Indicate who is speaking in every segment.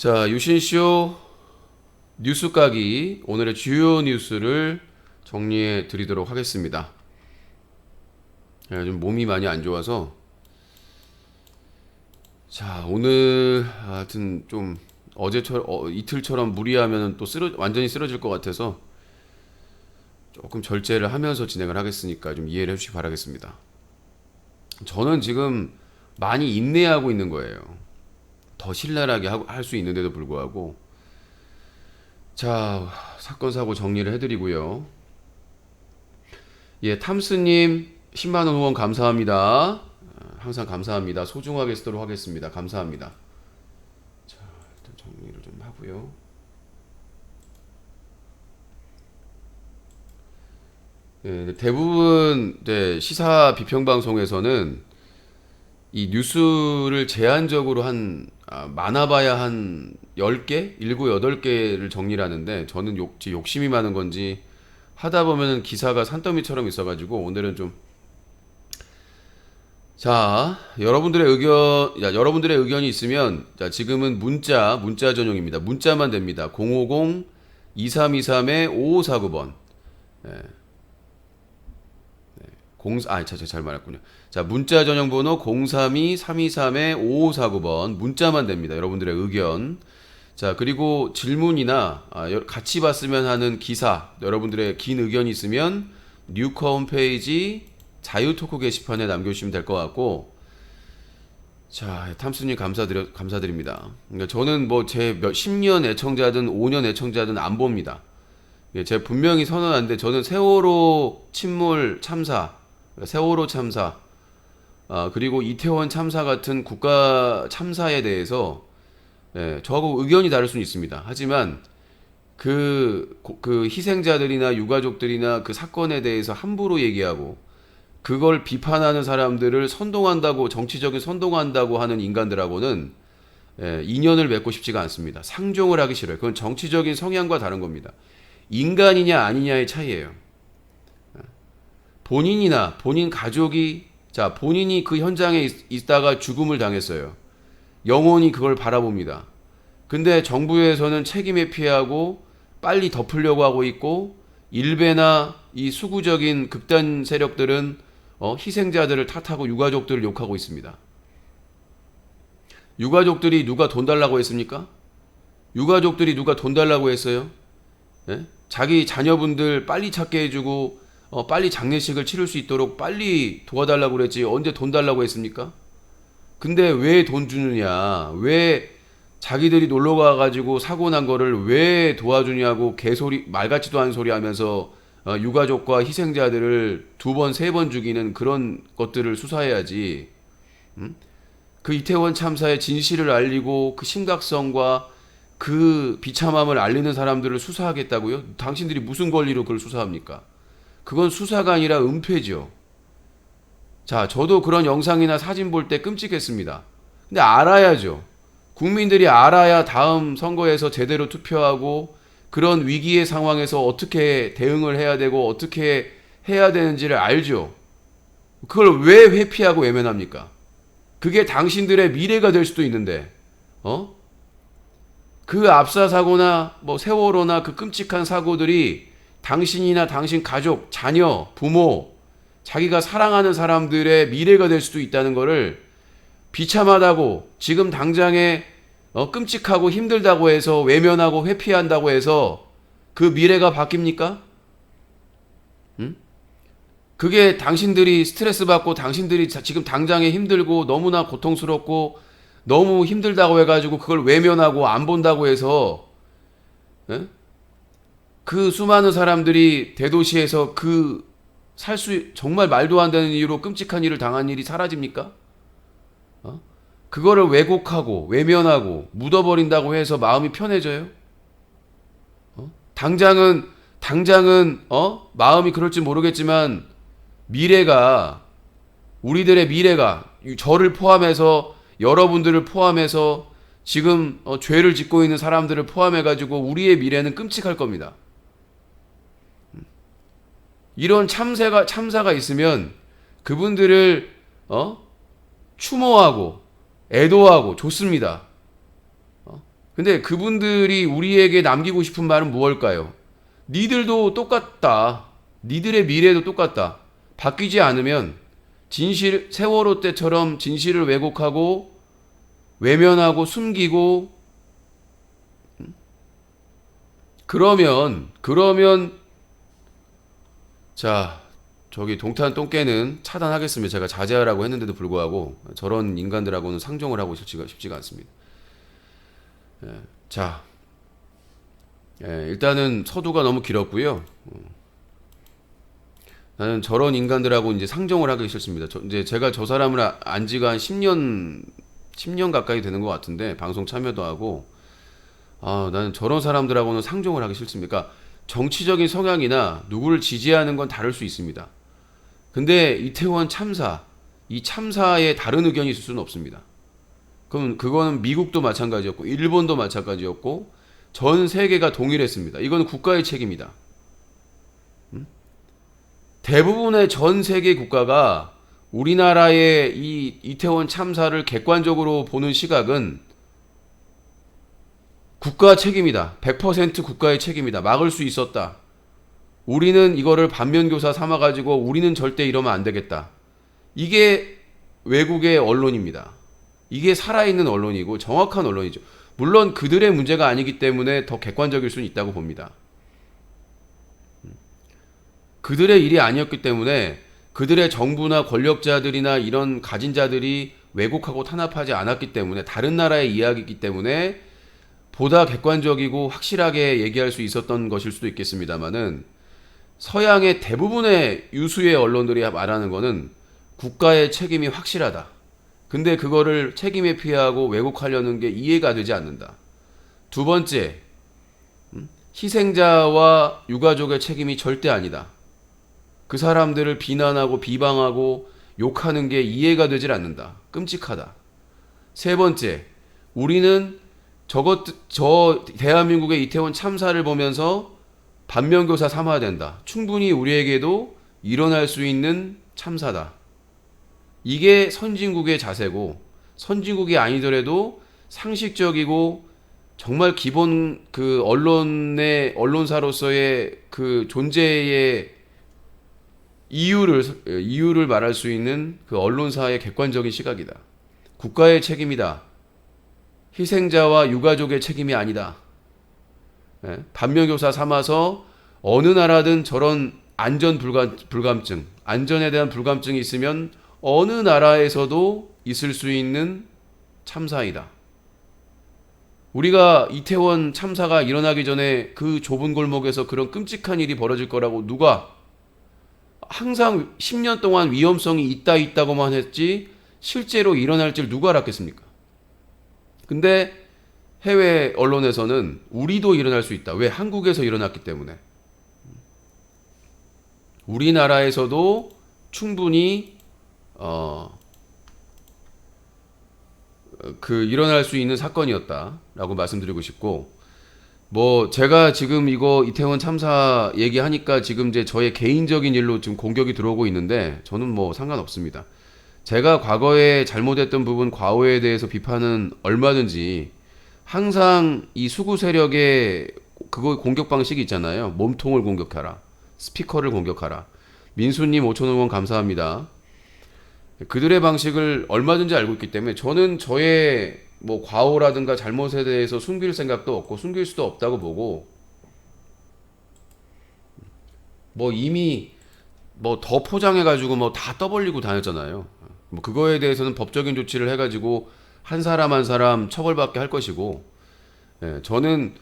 Speaker 1: 자, 유신쇼 뉴스 까기 오늘의 주요 뉴스를 정리해 드리도록 하겠습니다. 좀 몸이 많이 안 좋아서 자, 오늘 하여튼 좀 어제처럼 이틀처럼 무리하면 또 완전히 쓰러질 것 같아서 조금 절제를 하면서 진행을 하겠으니까 좀 이해를 해주시기 바라겠습니다. 저는 지금 많이 인내하고 있는 거예요. 더 신랄하게 할 수 있는데도 불구하고. 자, 사건 사고 정리를 해드리고요. 예, 탐스님 10만원 후원 감사합니다. 항상 감사합니다. 소중하게 쓰도록 하겠습니다. 감사합니다. 자, 일단 정리를 좀 하고요. 예, 대부분 시사 비평 방송에서는 이 뉴스를 제한적으로 많아봐야 한 10개? 7, 8개를 정리를 하는데 저는 욕심이 많은 건지 하다 보면은 기사가 산더미처럼 있어가지고 오늘은 좀 자, 여러분들의 의견이 있으면 자, 지금은 문자 전용입니다. 문자만 됩니다. 050-2323-5549번. 예. 잘 말했군요. 자, 문자 전용 번호 032-323-5549번. 문자만 됩니다. 여러분들의 의견. 자, 그리고 질문이나 같이 봤으면 하는 기사, 여러분들의 긴 의견이 있으면 뉴커 홈페이지 자유 토크 게시판에 남겨주시면 될 것 같고, 자, 탐스님 감사드립니다. 그러니까 저는 뭐 제 10년 애청자든 5년 애청자든 안 봅니다. 제가 분명히 선언한데 저는 세월호 침몰 참사, 세월호 참사, 그리고 이태원 참사 같은 국가 참사에 대해서 저하고 의견이 다를 수는 있습니다. 하지만 그 희생자들이나 유가족들이나 그 사건에 대해서 함부로 얘기하고 그걸 비판하는 사람들을 정치적인 선동한다고 하는 인간들하고는 인연을 맺고 싶지가 않습니다. 상종을 하기 싫어요. 그건 정치적인 성향과 다른 겁니다. 인간이냐 아니냐의 차이예요. 본인이나 본인 가족이 본인이 그 현장에 있다가 죽음을 당했어요. 영원히 그걸 바라봅니다. 근데 정부에서는 책임에 피하고 빨리 덮으려고 하고 있고 일베나 이 수구적인 극단 세력들은 희생자들을 탓하고 유가족들을 욕하고 있습니다. 유가족들이 누가 돈 달라고 했습니까? 유가족들이 누가 돈 달라고 했어요? 예? 자기 자녀분들 빨리 찾게 해주고 빨리 장례식을 치를 수 있도록 빨리 도와달라고 그랬지 언제 돈 달라고 했습니까? 근데 왜 돈 주느냐, 왜 자기들이 놀러 가가지고 사고 난 거를 왜 도와주냐고 개소리, 말 같지도 않은 소리 하면서 유가족과 희생자들을 2번, 3번 죽이는 그런 것들을 수사해야지. 그 이태원 참사의 진실을 알리고 그 심각성과 그 비참함을 알리는 사람들을 수사하겠다고요? 당신들이 무슨 권리로 그걸 수사합니까? 그건 수사가 아니라 은폐죠. 자, 저도 그런 영상이나 사진 볼 때 끔찍했습니다. 근데 알아야죠. 국민들이 알아야 다음 선거에서 제대로 투표하고 그런 위기의 상황에서 어떻게 대응을 해야 되고 어떻게 해야 되는지를 알죠. 그걸 왜 회피하고 외면합니까? 그게 당신들의 미래가 될 수도 있는데, 그 압사 사고나 뭐 세월호나 그 끔찍한 사고들이 당신이나 당신 가족, 자녀, 부모, 자기가 사랑하는 사람들의 미래가 될 수도 있다는 거를 비참하다고 지금 당장에 끔찍하고 힘들다고 해서 외면하고 회피한다고 해서 그 미래가 바뀝니까? 응? 그게 당신들이 스트레스 받고 당신들이 지금 당장에 힘들고 너무나 고통스럽고 너무 힘들다고 해가지고 그걸 외면하고 안 본다고 해서 그 수많은 사람들이 대도시에서 정말 말도 안 되는 이유로 끔찍한 일을 당한 일이 사라집니까? 그거를 왜곡하고 외면하고 묻어버린다고 해서 마음이 편해져요? 당장은 마음이 그럴지 모르겠지만 우리들의 미래가 저를 포함해서 여러분들을 포함해서 지금 죄를 짓고 있는 사람들을 포함해가지고 우리의 미래는 끔찍할 겁니다. 이런 참사가 있으면 그분들을 추모하고 애도하고 좋습니다. 근데 그분들이 우리에게 남기고 싶은 말은 무엇일까요? 니들도 똑같다. 니들의 미래도 똑같다. 바뀌지 않으면 세월호 때처럼 진실을 왜곡하고 외면하고 숨기고 그러면 자, 저기 동탄 똥개는 차단하겠습니다. 제가 자제하라고 했는데도 불구하고 저런 인간들하고는 상종을 하고 싶지가 않습니다. 자, 일단은 서두가 너무 길었고요. 나는 저런 인간들하고 이제 상종을 하기 싫습니다. 이제 제가 저 사람을 안 지가 한 10년 가까이 되는 것 같은데, 방송 참여도 하고, 나는 저런 사람들하고는 상종을 하기 싫습니다. 그러니까 정치적인 성향이나 누구를 지지하는 건 다를 수 있습니다. 근데 이태원 참사, 이 참사에 다른 의견이 있을 수는 없습니다. 그럼 그거는 미국도 마찬가지였고, 일본도 마찬가지였고, 전 세계가 동일했습니다. 이건 국가의 책임이다. 대부분의 전 세계 국가가 우리나라의 이 이태원 참사를 객관적으로 보는 시각은 국가 책임이다. 100% 국가의 책임이다. 막을 수 있었다. 우리는 이거를 반면교사 삼아가지고 우리는 절대 이러면 안 되겠다. 이게 외국의 언론입니다. 이게 살아있는 언론이고 정확한 언론이죠. 물론 그들의 문제가 아니기 때문에 더 객관적일 수는 있다고 봅니다. 그들의 일이 아니었기 때문에 그들의 정부나 권력자들이나 이런 가진 자들이 왜곡하고 탄압하지 않았기 때문에, 다른 나라의 이야기이기 때문에 보다 객관적이고 확실하게 얘기할 수 있었던 것일 수도 있겠습니다만은, 서양의 대부분의 유수의 언론들이 말하는 거는 국가의 책임이 확실하다. 근데 그거를 책임에 피하고 왜곡하려는 게 이해가 되지 않는다. 두 번째, 희생자와 유가족의 책임이 절대 아니다. 그 사람들을 비난하고 비방하고 욕하는 게 이해가 되질 않는다. 끔찍하다. 세 번째, 우리는 저 대한민국의 이태원 참사를 보면서 반면교사 삼아야 된다. 충분히 우리에게도 일어날 수 있는 참사다. 이게 선진국의 자세고, 선진국이 아니더라도 상식적이고 정말 기본 그 언론사로서의 그 존재의 이유를 말할 수 있는 그 언론사의 객관적인 시각이다. 국가의 책임이다. 희생자와 유가족의 책임이 아니다. 반면교사 삼아서 어느 나라든 저런 불감증, 안전에 대한 불감증이 있으면 어느 나라에서도 있을 수 있는 참사이다. 우리가 이태원 참사가 일어나기 전에 그 좁은 골목에서 그런 끔찍한 일이 벌어질 거라고 누가, 항상 10년 동안 위험성이 있다고만 했지 실제로 일어날 줄 누가 알았겠습니까? 근데 해외 언론에서는 우리도 일어날 수 있다. 왜? 한국에서 일어났기 때문에. 우리나라에서도 충분히 일어날 수 있는 사건이었다라고 말씀드리고 싶고, 제가 지금 이거 이태원 참사 얘기하니까 지금 이제 저의 개인적인 일로 지금 공격이 들어오고 있는데, 저는 상관없습니다. 제가 과거에 잘못했던 부분, 과오에 대해서 비판은 얼마든지, 항상 이 수구 세력의 그거 공격 방식이 있잖아요. 몸통을 공격하라, 스피커를 공격하라. 민수님 5,000원 감사합니다. 그들의 방식을 얼마든지 알고 있기 때문에 저는 저의 과오라든가 잘못에 대해서 숨길 생각도 없고 숨길 수도 없다고 보고, 이미 더 포장해가지고 다 떠벌리고 다녔잖아요. 그거에 대해서는 법적인 조치를 해가지고 한 사람 한 사람 처벌받게 할 것이고, 저는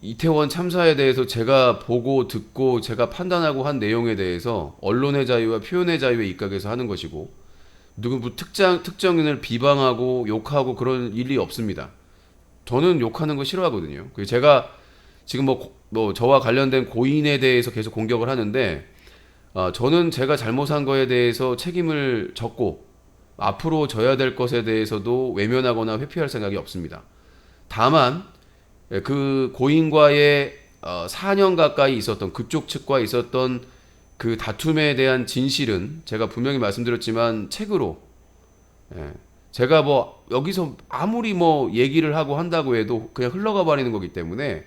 Speaker 1: 이태원 참사에 대해서 제가 보고 듣고 제가 판단하고 한 내용에 대해서 언론의 자유와 표현의 자유에 입각해서 하는 것이고, 누구 특정인을 비방하고 욕하고 그런 일이 없습니다. 저는 욕하는 거 싫어하거든요. 제가 지금 저와 관련된 고인에 대해서 계속 공격을 하는데, 저는 제가 잘못한 거에 대해서 책임을 졌고 앞으로 져야 될 것에 대해서도 외면하거나 회피할 생각이 없습니다. 다만 그 고인과의 4년 가까이 있었던, 그쪽 측과 있었던 그 다툼에 대한 진실은 제가 분명히 말씀드렸지만 책으로, 제가 여기서 아무리 뭐 얘기를 하고 한다고 해도 그냥 흘러가 버리는 거기 때문에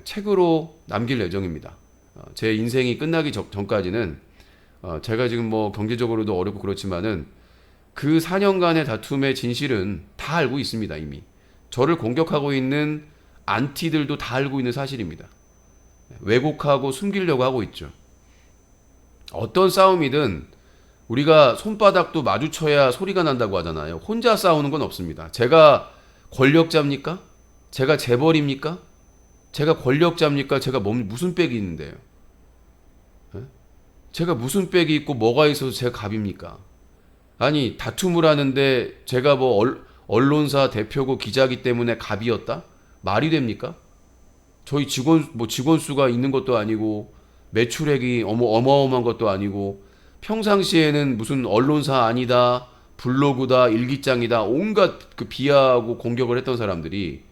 Speaker 1: 책으로 남길 예정입니다. 제 인생이 끝나기 전까지는 제가 지금 뭐 경제적으로도 어렵고 그렇지만은 그 4년간의 다툼의 진실은 다 알고 있습니다. 이미 저를 공격하고 있는 안티들도 다 알고 있는 사실입니다. 왜곡하고 숨기려고 하고 있죠. 어떤 싸움이든 우리가 손바닥도 마주쳐야 소리가 난다고 하잖아요. 혼자 싸우는 건 없습니다. 제가 권력자입니까? 제가 재벌입니까? 제가 권력자입니까? 제가 무슨 빽이 있는데요? 제가 무슨 빽이 있고 뭐가 있어서 제가 갑입니까? 아니 다툼을 하는데 제가 뭐 언론사 대표고 기자기 때문에 갑이었다? 말이 됩니까? 저희 직원 수가 있는 것도 아니고 매출액이 어마어마한 것도 아니고 평상시에는 무슨 언론사 아니다, 블로그다, 일기장이다 온갖 그 비하하고 공격을 했던 사람들이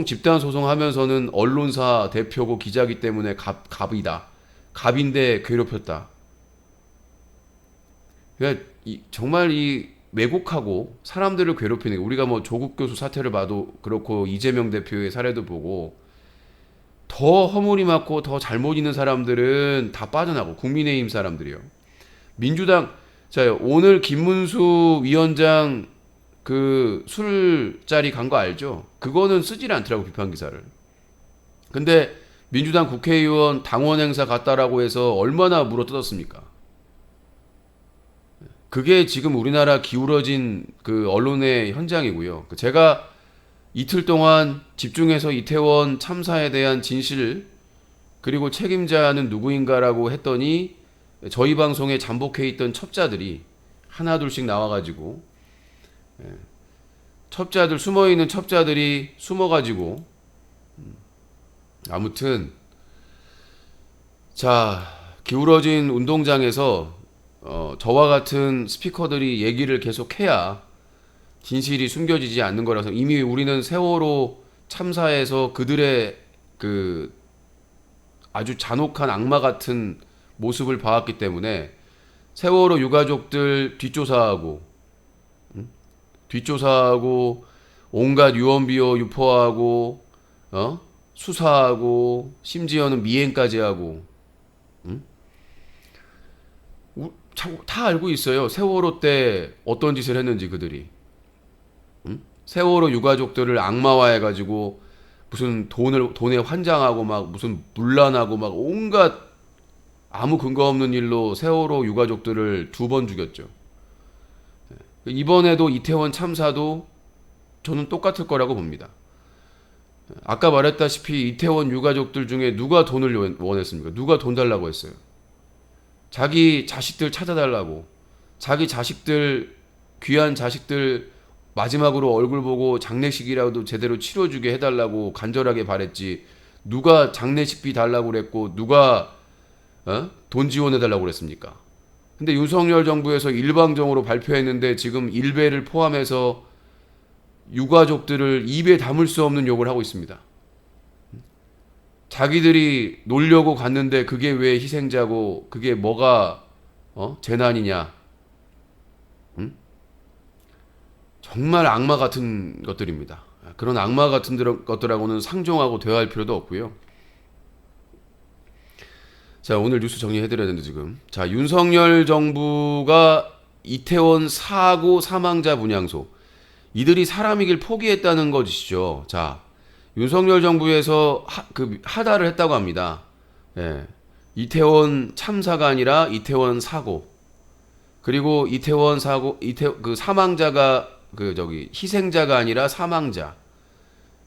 Speaker 1: 집단 소송하면서는 언론사 대표고 기자기 때문에 갑이다. 갑인데 괴롭혔다. 그러니까 정말 이 왜곡하고 사람들을 괴롭히는 게 우리가 뭐 조국 교수 사태를 봐도 그렇고 이재명 대표의 사례도 보고 더 허물이 많고 더 잘못 있는 사람들은 다 빠져나고 국민의힘 사람들이요. 민주당 자 오늘 김문수 위원장 그 술자리 간 거 알죠? 그거는 쓰질 않더라고 비판 기사를. 근데 민주당 국회의원 당원 행사 갔다라고 해서 얼마나 물어뜯었습니까? 그게 지금 우리나라 기울어진 그 언론의 현장이고요. 제가 이틀 동안 집중해서 이태원 참사에 대한 진실 그리고 책임자는 누구인가라고 했더니 저희 방송에 잠복해 있던 첩자들이 하나둘씩 나와가지고 숨어있는 첩자들이 숨어가지고 아무튼 자 기울어진 운동장에서 저와 같은 스피커들이 얘기를 계속해야 진실이 숨겨지지 않는 거라서 이미 우리는 세월호 참사에서 그들의 그 아주 잔혹한 악마 같은 모습을 봐왔기 때문에 세월호 유가족들 뒷조사하고 온갖 유언비어 유포하고 수사하고 심지어는 미행까지 하고 다 알고 있어요. 세월호 때 어떤 짓을 했는지 그들이 세월호 유가족들을 악마화해가지고 무슨 돈에 환장하고 막 무슨 문란하고 막 온갖 아무 근거 없는 일로 세월호 유가족들을 2번 죽였죠. 이번에도 이태원 참사도 저는 똑같을 거라고 봅니다. 아까 말했다시피 이태원 유가족들 중에 누가 돈을 원했습니까? 누가 돈 달라고 했어요? 자기 자식들 찾아달라고, 자기 자식들, 귀한 자식들 마지막으로 얼굴 보고 장례식이라도 제대로 치러주게 해달라고 간절하게 바랬지. 누가 장례식비 달라고 그랬고 누가 돈 지원해달라고 그랬습니까? 근데 윤석열 정부에서 일방적으로 발표했는데 지금 일베를 포함해서 유가족들을 입에 담을 수 없는 욕을 하고 있습니다. 자기들이 놀려고 갔는데 그게 왜 희생자고 그게 뭐가 재난이냐. 정말 악마 같은 것들입니다. 그런 악마 같은 것들하고는 상종하고 대화할 필요도 없고요. 자, 오늘 뉴스 정리해드려야 되는데 지금. 자, 윤석열 정부가 이태원 사고 사망자 분향소. 이들이 사람이길 포기했다는 것이죠. 자, 윤석열 정부에서 하다를 했다고 합니다. 예. 이태원 참사가 아니라 이태원 사고. 그리고 이태원 사고, 그 사망자가 희생자가 아니라 사망자.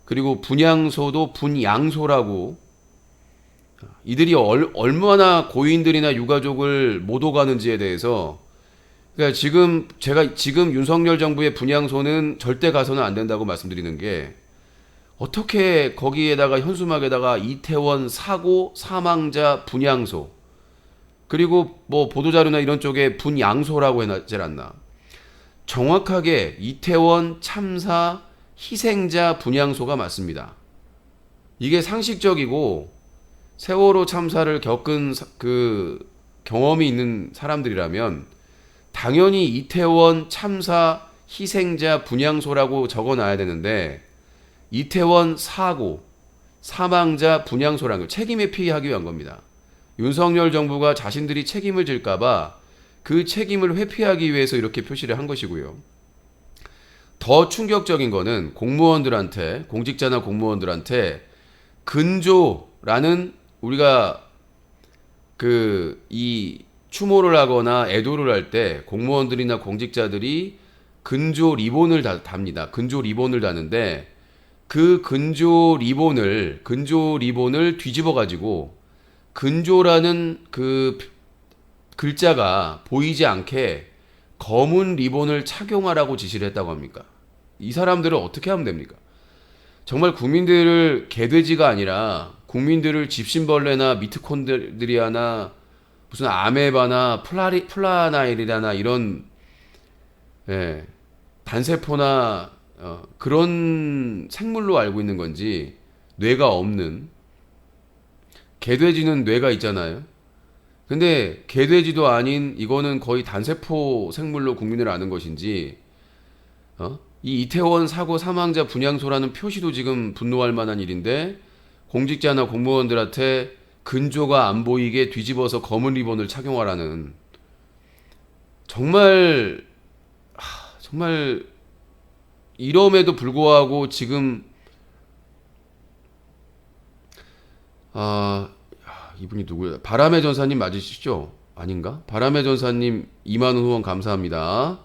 Speaker 1: 그리고 분향소도 분양소라고. 이들이 얼마나 고인들이나 유가족을 못 오가는지에 대해서 그러니까 지금 윤석열 정부의 분향소는 절대 가서는 안 된다고 말씀드리는 게 어떻게 거기에다가 현수막에다가 이태원 사고 사망자 분향소 그리고 뭐 보도자료나 이런 쪽에 분양소라고 해놨지 않나. 정확하게 이태원 참사 희생자 분향소가 맞습니다. 이게 상식적이고 세월호 참사를 겪은 그 경험이 있는 사람들이라면 당연히 이태원 참사 희생자 분향소라고 적어놔야 되는데 이태원 사고 사망자 분향소라는 걸 책임 회피하기 위한 겁니다. 윤석열 정부가 자신들이 책임을 질까봐 그 책임을 회피하기 위해서 이렇게 표시를 한 것이고요. 더 충격적인 거는 공무원들한테, 공직자나 공무원들한테 근조라는, 우리가 이 추모를 하거나 애도를 할 때 공무원들이나 공직자들이 근조 리본을 답니다. 근조 리본을 다는데 그 근조 리본을 뒤집어 가지고 근조라는 그 글자가 보이지 않게 검은 리본을 착용하라고 지시를 했다고 합니까? 이 사람들을 어떻게 하면 됩니까? 정말 국민들을 개돼지가 아니라 국민들을 집신벌레나 미트콘드리아나 무슨 아메바나 플라나일이라나 이런 단세포나 그런 생물로 알고 있는 건지, 뇌가 없는, 개돼지는 뇌가 있잖아요. 근데 개돼지도 아닌 이거는 거의 단세포 생물로 국민을 아는 것인지, 이 이태원 사고 사망자 분향소라는 표시도 지금 분노할 만한 일인데 공직자나 공무원들한테 근조가 안 보이게 뒤집어서 검은 리본을 착용하라는, 정말 이럼에도 불구하고 지금 이분이 누구예요? 바람의 전사님 맞으시죠? 아닌가? 바람의 전사님 2만원 후원 감사합니다.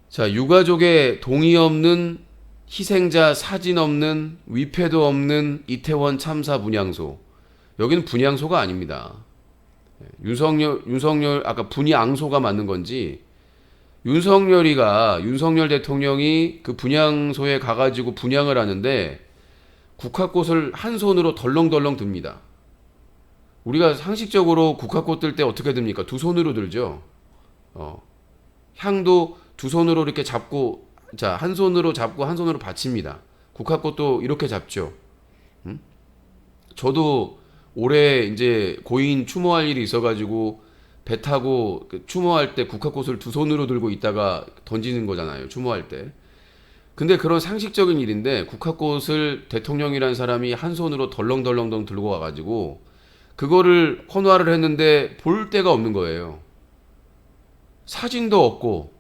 Speaker 1: 자, 유가족의 동의 없는, 희생자 사진 없는, 위패도 없는 이태원 참사 분향소. 여기는 분향소가 아닙니다. 윤석열 아까 분향소가 맞는 건지, 윤석열 대통령이 그 분향소에 가가지고 분향을 하는데 국화꽃을 한 손으로 덜렁덜렁 듭니다. 우리가 상식적으로 국화꽃 들 때 어떻게 듭니까? 두 손으로 들죠. 향도 두 손으로 이렇게 잡고, 자, 한 손으로 잡고 한 손으로 받칩니다. 국화꽃도 이렇게 잡죠. 저도 올해 이제 고인 추모할 일이 있어가지고 배 타고 추모할 때 국화꽃을 두 손으로 들고 있다가 던지는 거잖아요. 추모할 때. 근데 그런 상식적인 일인데 국화꽃을 대통령이라는 사람이 한 손으로 덜렁덜렁 들고 와가지고 그거를 헌화를 했는데 볼 데가 없는 거예요. 사진도 없고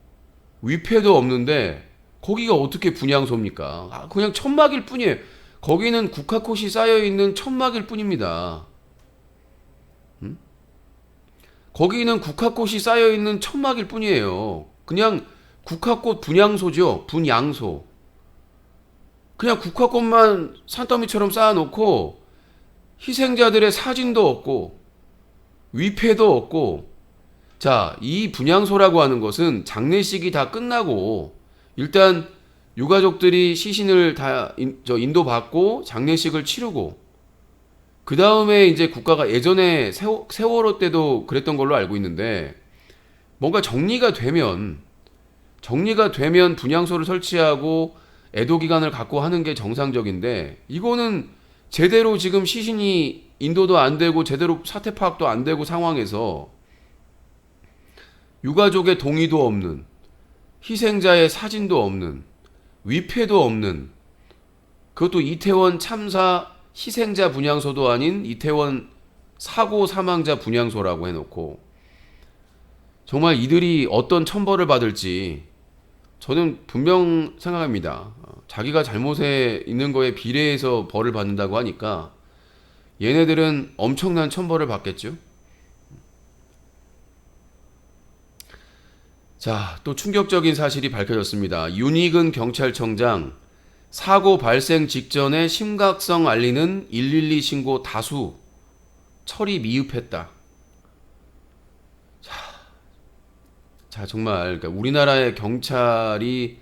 Speaker 1: 위패도 없는데 거기가 어떻게 분향소입니까? 그냥 천막일 뿐이에요. 거기는 국화꽃이 쌓여있는 천막일 뿐입니다. 거기는 국화꽃이 쌓여있는 천막일 뿐이에요. 그냥 국화꽃 분향소죠. 분향소. 그냥 국화꽃만 산더미처럼 쌓아놓고 희생자들의 사진도 없고 위패도 없고. 자, 이 분향소라고 하는 것은 장례식이 다 끝나고 일단 유가족들이 시신을 다 인도받고 장례식을 치르고 그 다음에 이제 국가가, 예전에 세월호 때도 그랬던 걸로 알고 있는데, 뭔가 정리가 되면 분향소를 설치하고 애도 기간을 갖고 하는 게 정상적인데, 이거는 제대로 지금 시신이 인도도 안 되고 제대로 사태 파악도 안 되고 상황에서 유가족의 동의도 없는, 희생자의 사진도 없는, 위패도 없는, 그것도 이태원 참사 희생자 분향소도 아닌 이태원 사고 사망자 분향소라고 해놓고, 정말 이들이 어떤 천벌을 받을지 저는 분명 생각합니다. 자기가 잘못에 있는 거에 비례해서 벌을 받는다고 하니까 얘네들은 엄청난 천벌을 받겠죠. 자, 또 충격적인 사실이 밝혀졌습니다. 윤익은 경찰청장, 사고 발생 직전에 심각성 알리는 112 신고 다수 처리 미흡했다. 자, 정말 그러니까 우리나라의 경찰이,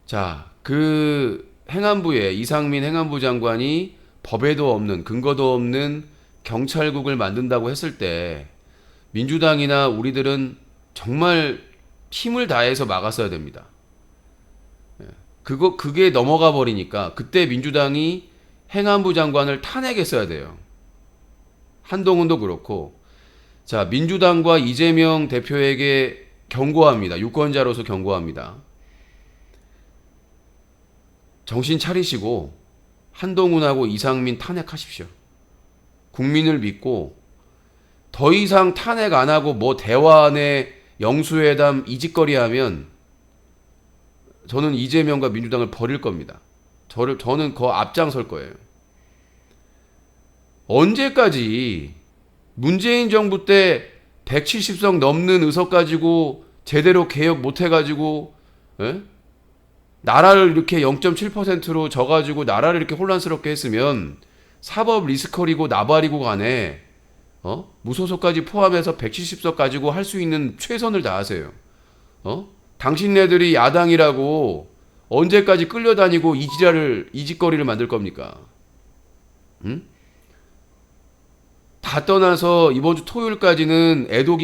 Speaker 1: 자, 그 행안부에 이상민 행안부 장관이 법에도 없는, 근거도 없는 경찰국을 만든다고 했을 때 민주당이나 우리들은 정말 힘을 다해서 막았어야 됩니다. 그게 넘어가 버리니까 그때 민주당이 행안부 장관을 탄핵했어야 돼요. 한동훈도 그렇고. 자, 민주당과 이재명 대표에게 경고합니다. 유권자로서 경고합니다. 정신 차리시고 한동훈하고 이상민 탄핵하십시오. 국민을 믿고 더 이상 탄핵 안 하고 뭐 대화안에 영수회담 이짓거리 하면 저는 이재명과 민주당을 버릴 겁니다. 저는 그 앞장설 거예요. 언제까지 문재인 정부 때 170석 넘는 의석 가지고 제대로 개혁 못 해가지고 나라를 이렇게 0.7%로 져가지고 나라를 이렇게 혼란스럽게 했으면 사법 리스컬이고 나발이고 간에 무소속까지 포함해서 170석 가지고 할 수 있는 최선을 다하세요. 당신네들이 야당이라고 언제까지 끌려다니고 이 짓거리를 만들 겁니까? 응? 다 떠나서 이번 주 토요일까지는 애도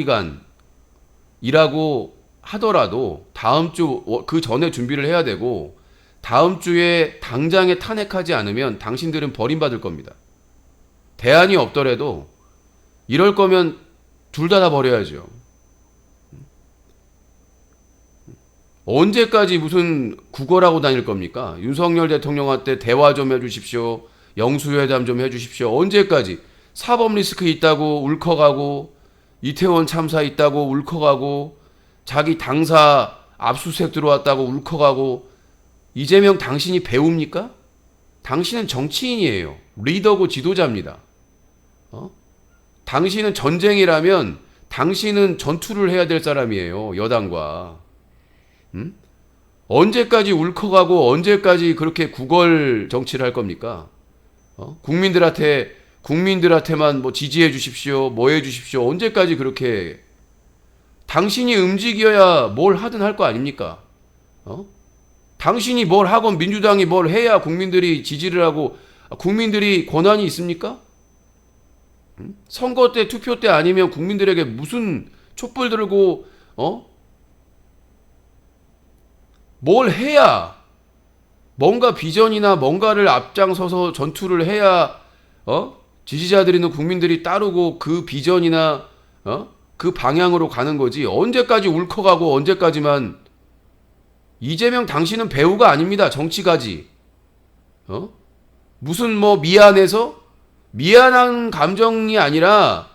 Speaker 1: 기간이라고 하더라도 다음 주 그 전에 준비를 해야 되고 다음 주에 당장에 탄핵하지 않으면 당신들은 버림받을 겁니다. 대안이 없더라도 이럴 거면 둘 다 버려야죠. 언제까지 무슨 구걸하고 다닐 겁니까? 윤석열 대통령한테 대화 좀 해주십시오. 영수회담 좀 해주십시오. 언제까지? 사법 리스크 있다고 울컥하고 이태원 참사 있다고 울컥하고 자기 당사 압수수색 들어왔다고 울컥하고 이재명 당신이 배웁니까? 당신은 정치인이에요. 리더고 지도자입니다. 당신은 전쟁이라면 당신은 전투를 해야 될 사람이에요. 여당과. 언제까지 울컥하고 언제까지 그렇게 구걸 정치를 할 겁니까? 국민들한테만 뭐 지지해 주십시오. 뭐 해 주십시오. 언제까지 그렇게 당신이 움직여야 뭘 하든 할 거 아닙니까? 당신이 뭘 하건 민주당이 뭘 해야 국민들이 지지를 하고 국민들이 권한이 있습니까? 선거 때 투표 때 아니면 국민들에게 무슨 촛불 들고 뭘 해야 뭔가 비전이나 뭔가를 앞장서서 전투를 해야 지지자들이나 국민들이 따르고 그 비전이나 그 방향으로 가는 거지. 언제까지 울컥하고 언제까지만. 이재명 당신은 배우가 아닙니다. 정치가지. 무슨 뭐 미안해서 미안한 감정이 아니라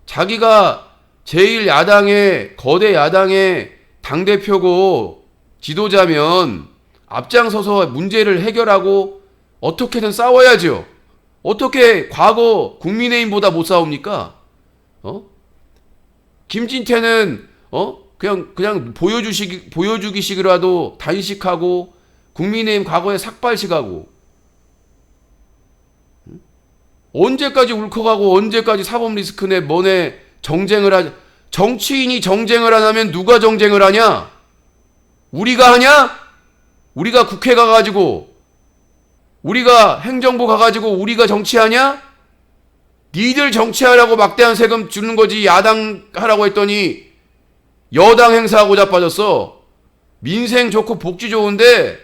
Speaker 1: 자기가 제일 야당의 거대 야당의 당대표고 지도자면 앞장서서 문제를 해결하고 어떻게든 싸워야죠. 어떻게 과거 국민의힘보다 못 싸웁니까? 김진태는 그냥 보여주기식이라도 단식하고 국민의힘 과거에 삭발식하고 언제까지 울컥하고 언제까지 사법 리스크네 뭐네 정쟁을 하냐. 정치인이 정쟁을 안 하면 누가 정쟁을 하냐? 우리가 하냐? 우리가 국회 가가지고 우리가 행정부 가가지고 우리가 정치하냐? 니들 정치하라고 막대한 세금 주는 거지. 야당 하라고 했더니 여당 행사하고 자빠졌어. 민생 좋고 복지 좋은데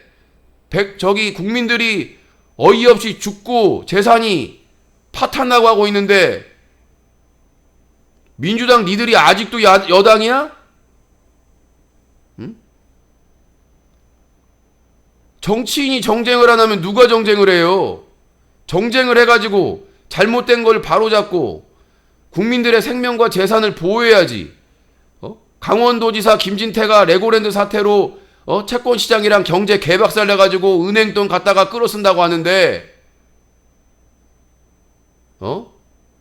Speaker 1: 국민들이 어이없이 죽고 재산이 파탄나고 하고 있는데 민주당 니들이 아직도 여당이야? 응? 정치인이 정쟁을 안 하면 누가 정쟁을 해요? 정쟁을 해가지고 잘못된 걸 바로잡고 국민들의 생명과 재산을 보호해야지. 강원도지사 김진태가 레고랜드 사태로 채권시장이랑 경제 개박살 내가지고 은행돈 갖다가 끌어쓴다고 하는데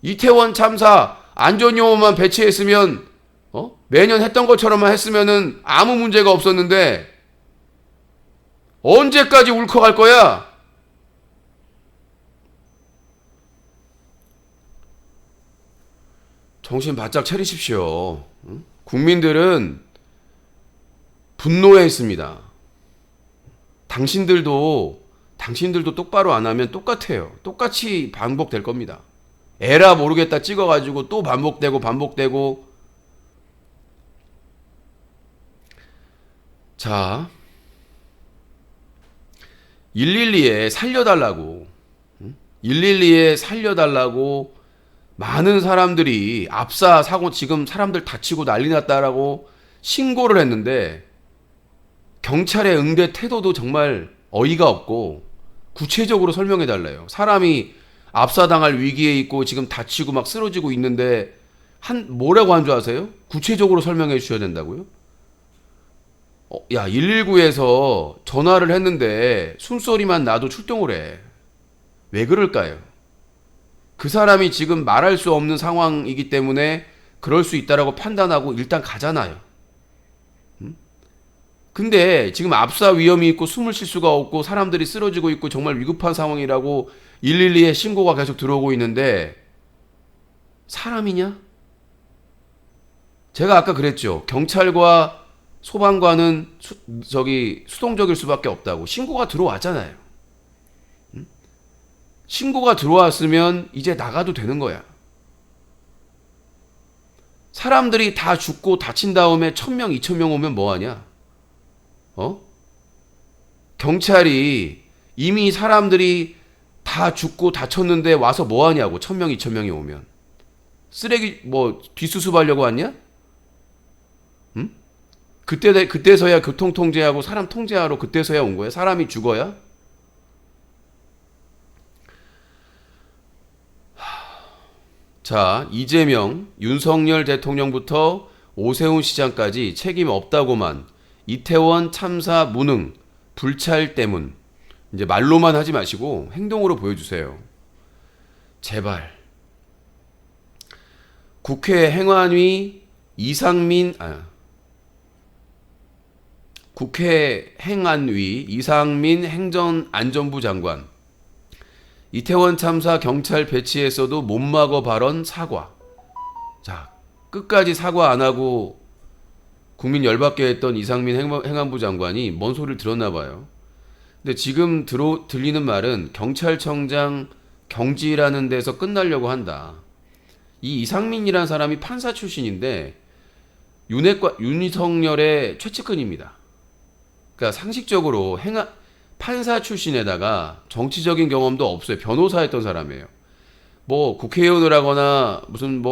Speaker 1: 이태원 참사 안전요원만 배치했으면 매년 했던 것처럼만 했으면은 아무 문제가 없었는데 언제까지 울컥할 거야? 정신 바짝 차리십시오. 국민들은 분노했습니다. 당신들도 똑바로 안 하면 똑같아요. 똑같이 반복될 겁니다. 에라 모르겠다 찍어가지고 또 반복되고. 자, 112에 살려달라고 112에 살려달라고 많은 사람들이 압사 사고 지금 사람들 다치고 난리 났다라고 신고를 했는데 경찰의 응대 태도도 정말 어이가 없고 구체적으로 설명해 달래요. 사람이 압사당할 위기에 있고 지금 다치고 막 쓰러지고 있는데 뭐라고 한 줄 아세요? 구체적으로 설명해 주셔야 된다고요? 야, 119에서 전화를 했는데 숨소리만 나도 출동을 해. 왜 그럴까요? 그 사람이 지금 말할 수 없는 상황이기 때문에 그럴 수 있다라고 판단하고 일단 가잖아요. 근데 지금 압사 위험이 있고 숨을 쉴 수가 없고 사람들이 쓰러지고 있고 정말 위급한 상황이라고 112에 신고가 계속 들어오고 있는데 사람이냐? 제가 아까 그랬죠. 경찰과 소방관은 수동적일 수밖에 없다고. 신고가 들어왔잖아요. 신고가 들어왔으면 이제 나가도 되는 거야. 사람들이 다 죽고 다친 다음에 1000명, 2000명 오면 뭐하냐? 경찰이 이미 사람들이 다 죽고 다쳤는데 와서 뭐하냐고. 1000명, 2000명이 오면. 쓰레기 뒷수습하려고 왔냐? 응? 그때서야 교통 통제하고 사람 통제하러 그때서야 온 거야? 사람이 죽어야? 자, 이재명, 윤석열 대통령부터 오세훈 시장까지 책임 없다고만, 이태원 참사 무능, 불찰 때문. 이제 말로만 하지 마시고 행동으로 보여주세요. 제발. 국회 행안위 이상민 행정안전부 장관. 이태원 참사 경찰 배치에서도 못 막어 발언 사과. 자, 끝까지 사과 안 하고 국민 열받게 했던 이상민 행안부 장관이 뭔 소리를 들었나 봐요. 근데 지금 들리는 말은 경찰청장 경지라는 데서 끝나려고 한다. 이 이상민이라는 사람이 판사 출신인데 윤석열의 최측근입니다. 그러니까 상식적으로 판사 출신에다가 정치적인 경험도 없어요. 변호사였던 사람이에요. 국회의원을 하거나 무슨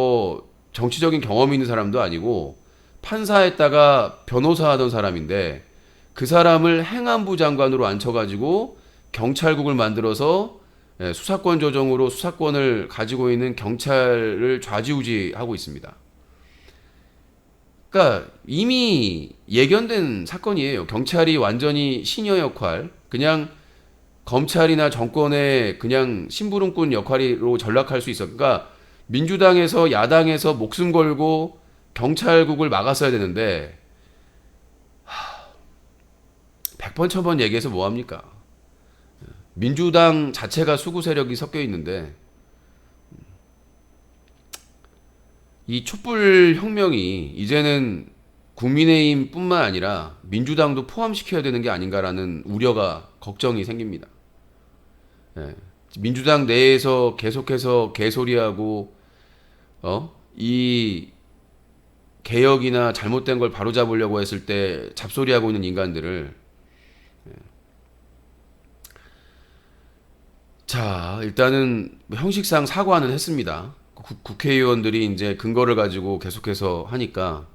Speaker 1: 정치적인 경험이 있는 사람도 아니고 판사했다가 변호사 하던 사람인데 그 사람을 행안부 장관으로 앉혀가지고 경찰국을 만들어서 수사권 조정으로 수사권을 가지고 있는 경찰을 좌지우지하고 있습니다. 그러니까 이미 예견된 사건이에요. 경찰이 완전히 시녀 역할, 그냥 검찰이나 정권의 그냥 심부름꾼 역할로 전락할 수 있어. 그러니까 민주당에서 야당에서 목숨 걸고 경찰국을 막았어야 되는데 100번 1000번 얘기해서 뭐합니까? 민주당 자체가 수구 세력이 섞여 있는데 이 촛불 혁명이 이제는 국민의힘뿐만 아니라 민주당도 포함시켜야 되는 게 아닌가라는 우려가 걱정이 생깁니다. 민주당 내에서 계속해서 개소리하고 이 개혁이나 잘못된 걸 바로잡으려고 했을 때 잡소리하고 있는 인간들을 자, 일단은 형식상 사과는 했습니다. 국회의원들이 이제 근거를 가지고 계속해서 하니까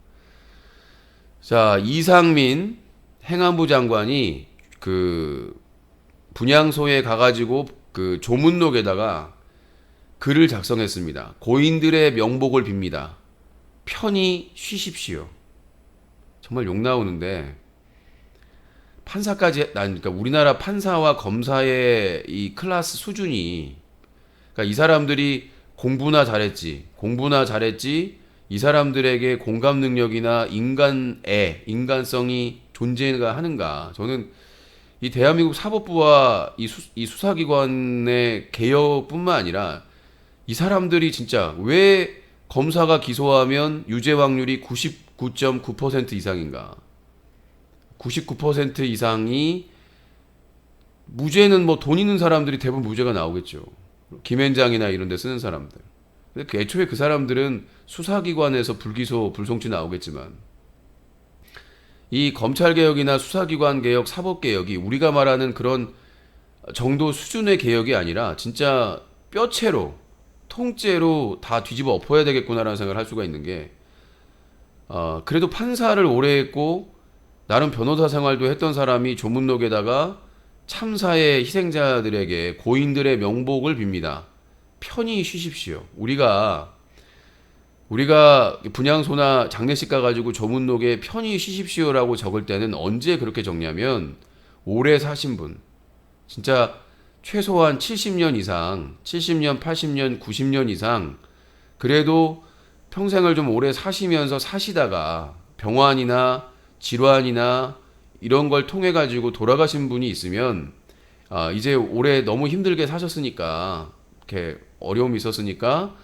Speaker 1: 자, 이상민 행안부 장관이 그 분향소에 가가지고 그 조문록에다가 글을 작성했습니다. 고인들의 명복을 빕니다. 편히 쉬십시오. 정말 욕 나오는데 판사까지 그러니까 우리나라 판사와 검사의 이 클래스 수준이 그러니까 이 사람들이 공부나 잘했지 이 사람들에게 공감 능력이나 인간성이 존재가 하는가. 저는 이 대한민국 사법부와 이 수사기관의 개혁뿐만 아니라 이 사람들이 진짜 왜 검사가 기소하면 유죄 확률이 99.9% 이상인가. 99% 이상이 무죄는 돈 있는 사람들이 대부분 무죄가 나오겠죠. 김앤장이나 이런 데 쓰는 사람들. 근데 애초에 그 사람들은 수사기관에서 불기소, 불송치 나오겠지만 이 검찰개혁이나 수사기관개혁, 사법개혁이 우리가 말하는 그런 정도 수준의 개혁이 아니라 진짜 뼈채로, 통째로 다 뒤집어 엎어야 되겠구나라는 생각을 할 수가 있는 게 그래도 판사를 오래 했고 나름 변호사 생활도 했던 사람이 조문록에다가 참사의 희생자들에게 고인들의 명복을 빕니다. 편히 쉬십시오. 우리가 분향소나 장례식 가가지고 조문록에 편히 쉬십시오라고 적을 때는 언제 그렇게 적냐면 오래 사신 분, 진짜 최소한 70년 이상, 70년, 80년, 90년 이상 그래도 평생을 좀 오래 사시다가 병환이나 질환이나 이런 걸 통해 가지고 돌아가신 분이 있으면 이제 올해 너무 힘들게 사셨으니까 이렇게 어려움이 있었으니까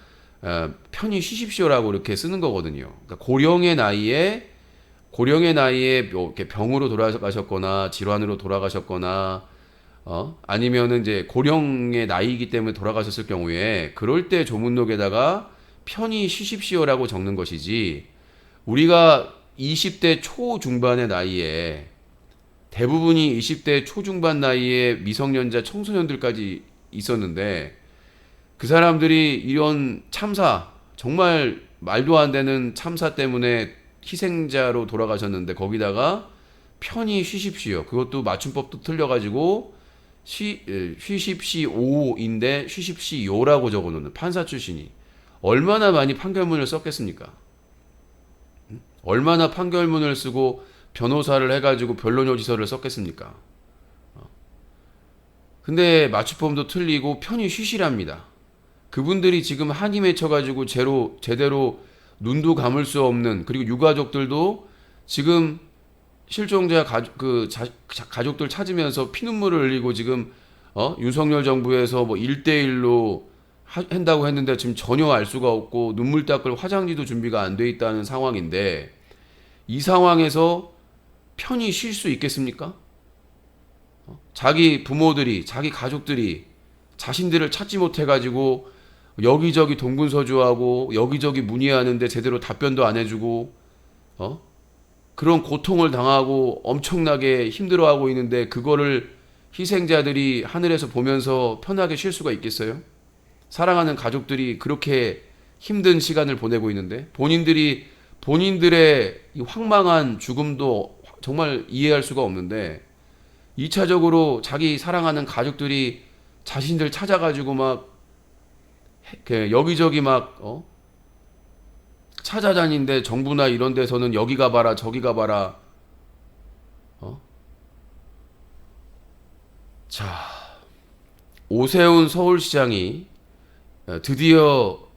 Speaker 1: 편히 쉬십시오라고 이렇게 쓰는 거거든요. 그러니까 고령의 나이에 뭐 이렇게 병으로 돌아가셨거나 질환으로 돌아가셨거나 아니면은 이제 고령의 나이이기 때문에 돌아가셨을 경우에 그럴 때 조문록에다가 편히 쉬십시오라고 적는 것이지 우리가 20대 초중반의 나이에 대부분이 20대 초중반 나이에 미성년자 청소년들까지 있었는데 그 사람들이 이런 참사 정말 말도 안 되는 참사 때문에 희생자로 돌아가셨는데 거기다가 편히 쉬십시오. 그것도 맞춤법도 틀려가지고 쉬십시오인데 쉬십시오라고 적어놓는 판사 출신이 얼마나 많이 판결문을 썼겠습니까? 얼마나 판결문을 쓰고 변호사를 해가지고 변론요지서를 썼겠습니까? 근데 맞춤법도 틀리고 편히 쉬시랍니다. 그분들이 지금 한이 맺혀가지고 제대로 눈도 감을 수 없는 그리고 유가족들도 지금 실종자 가족들 찾으면서 피눈물을 흘리고 지금 윤석열 정부에서 뭐 1대1로 한다고 했는데 지금 전혀 알 수가 없고 눈물 닦을 화장지도 준비가 안 돼 있다는 상황인데 이 상황에서 편히 쉴 수 있겠습니까? 자기 부모들이 자기 가족들이 자신들을 찾지 못해가지고 여기저기 동분서주하고 여기저기 문의하는데 제대로 답변도 안 해주고 그런 고통을 당하고 엄청나게 힘들어하고 있는데 그거를 희생자들이 하늘에서 보면서 편하게 쉴 수가 있겠어요? 사랑하는 가족들이 그렇게 힘든 시간을 보내고 있는데 본인들의 이 황망한 죽음도 정말 이해할 수가 없는데 2차적으로 자기 사랑하는 가족들이 자신들 찾아가지고 막 여기저기 막 찾아다니는데 정부나 이런 데서는 여기 가봐라 저기 가봐라 자, 오세훈 서울시장이 드디어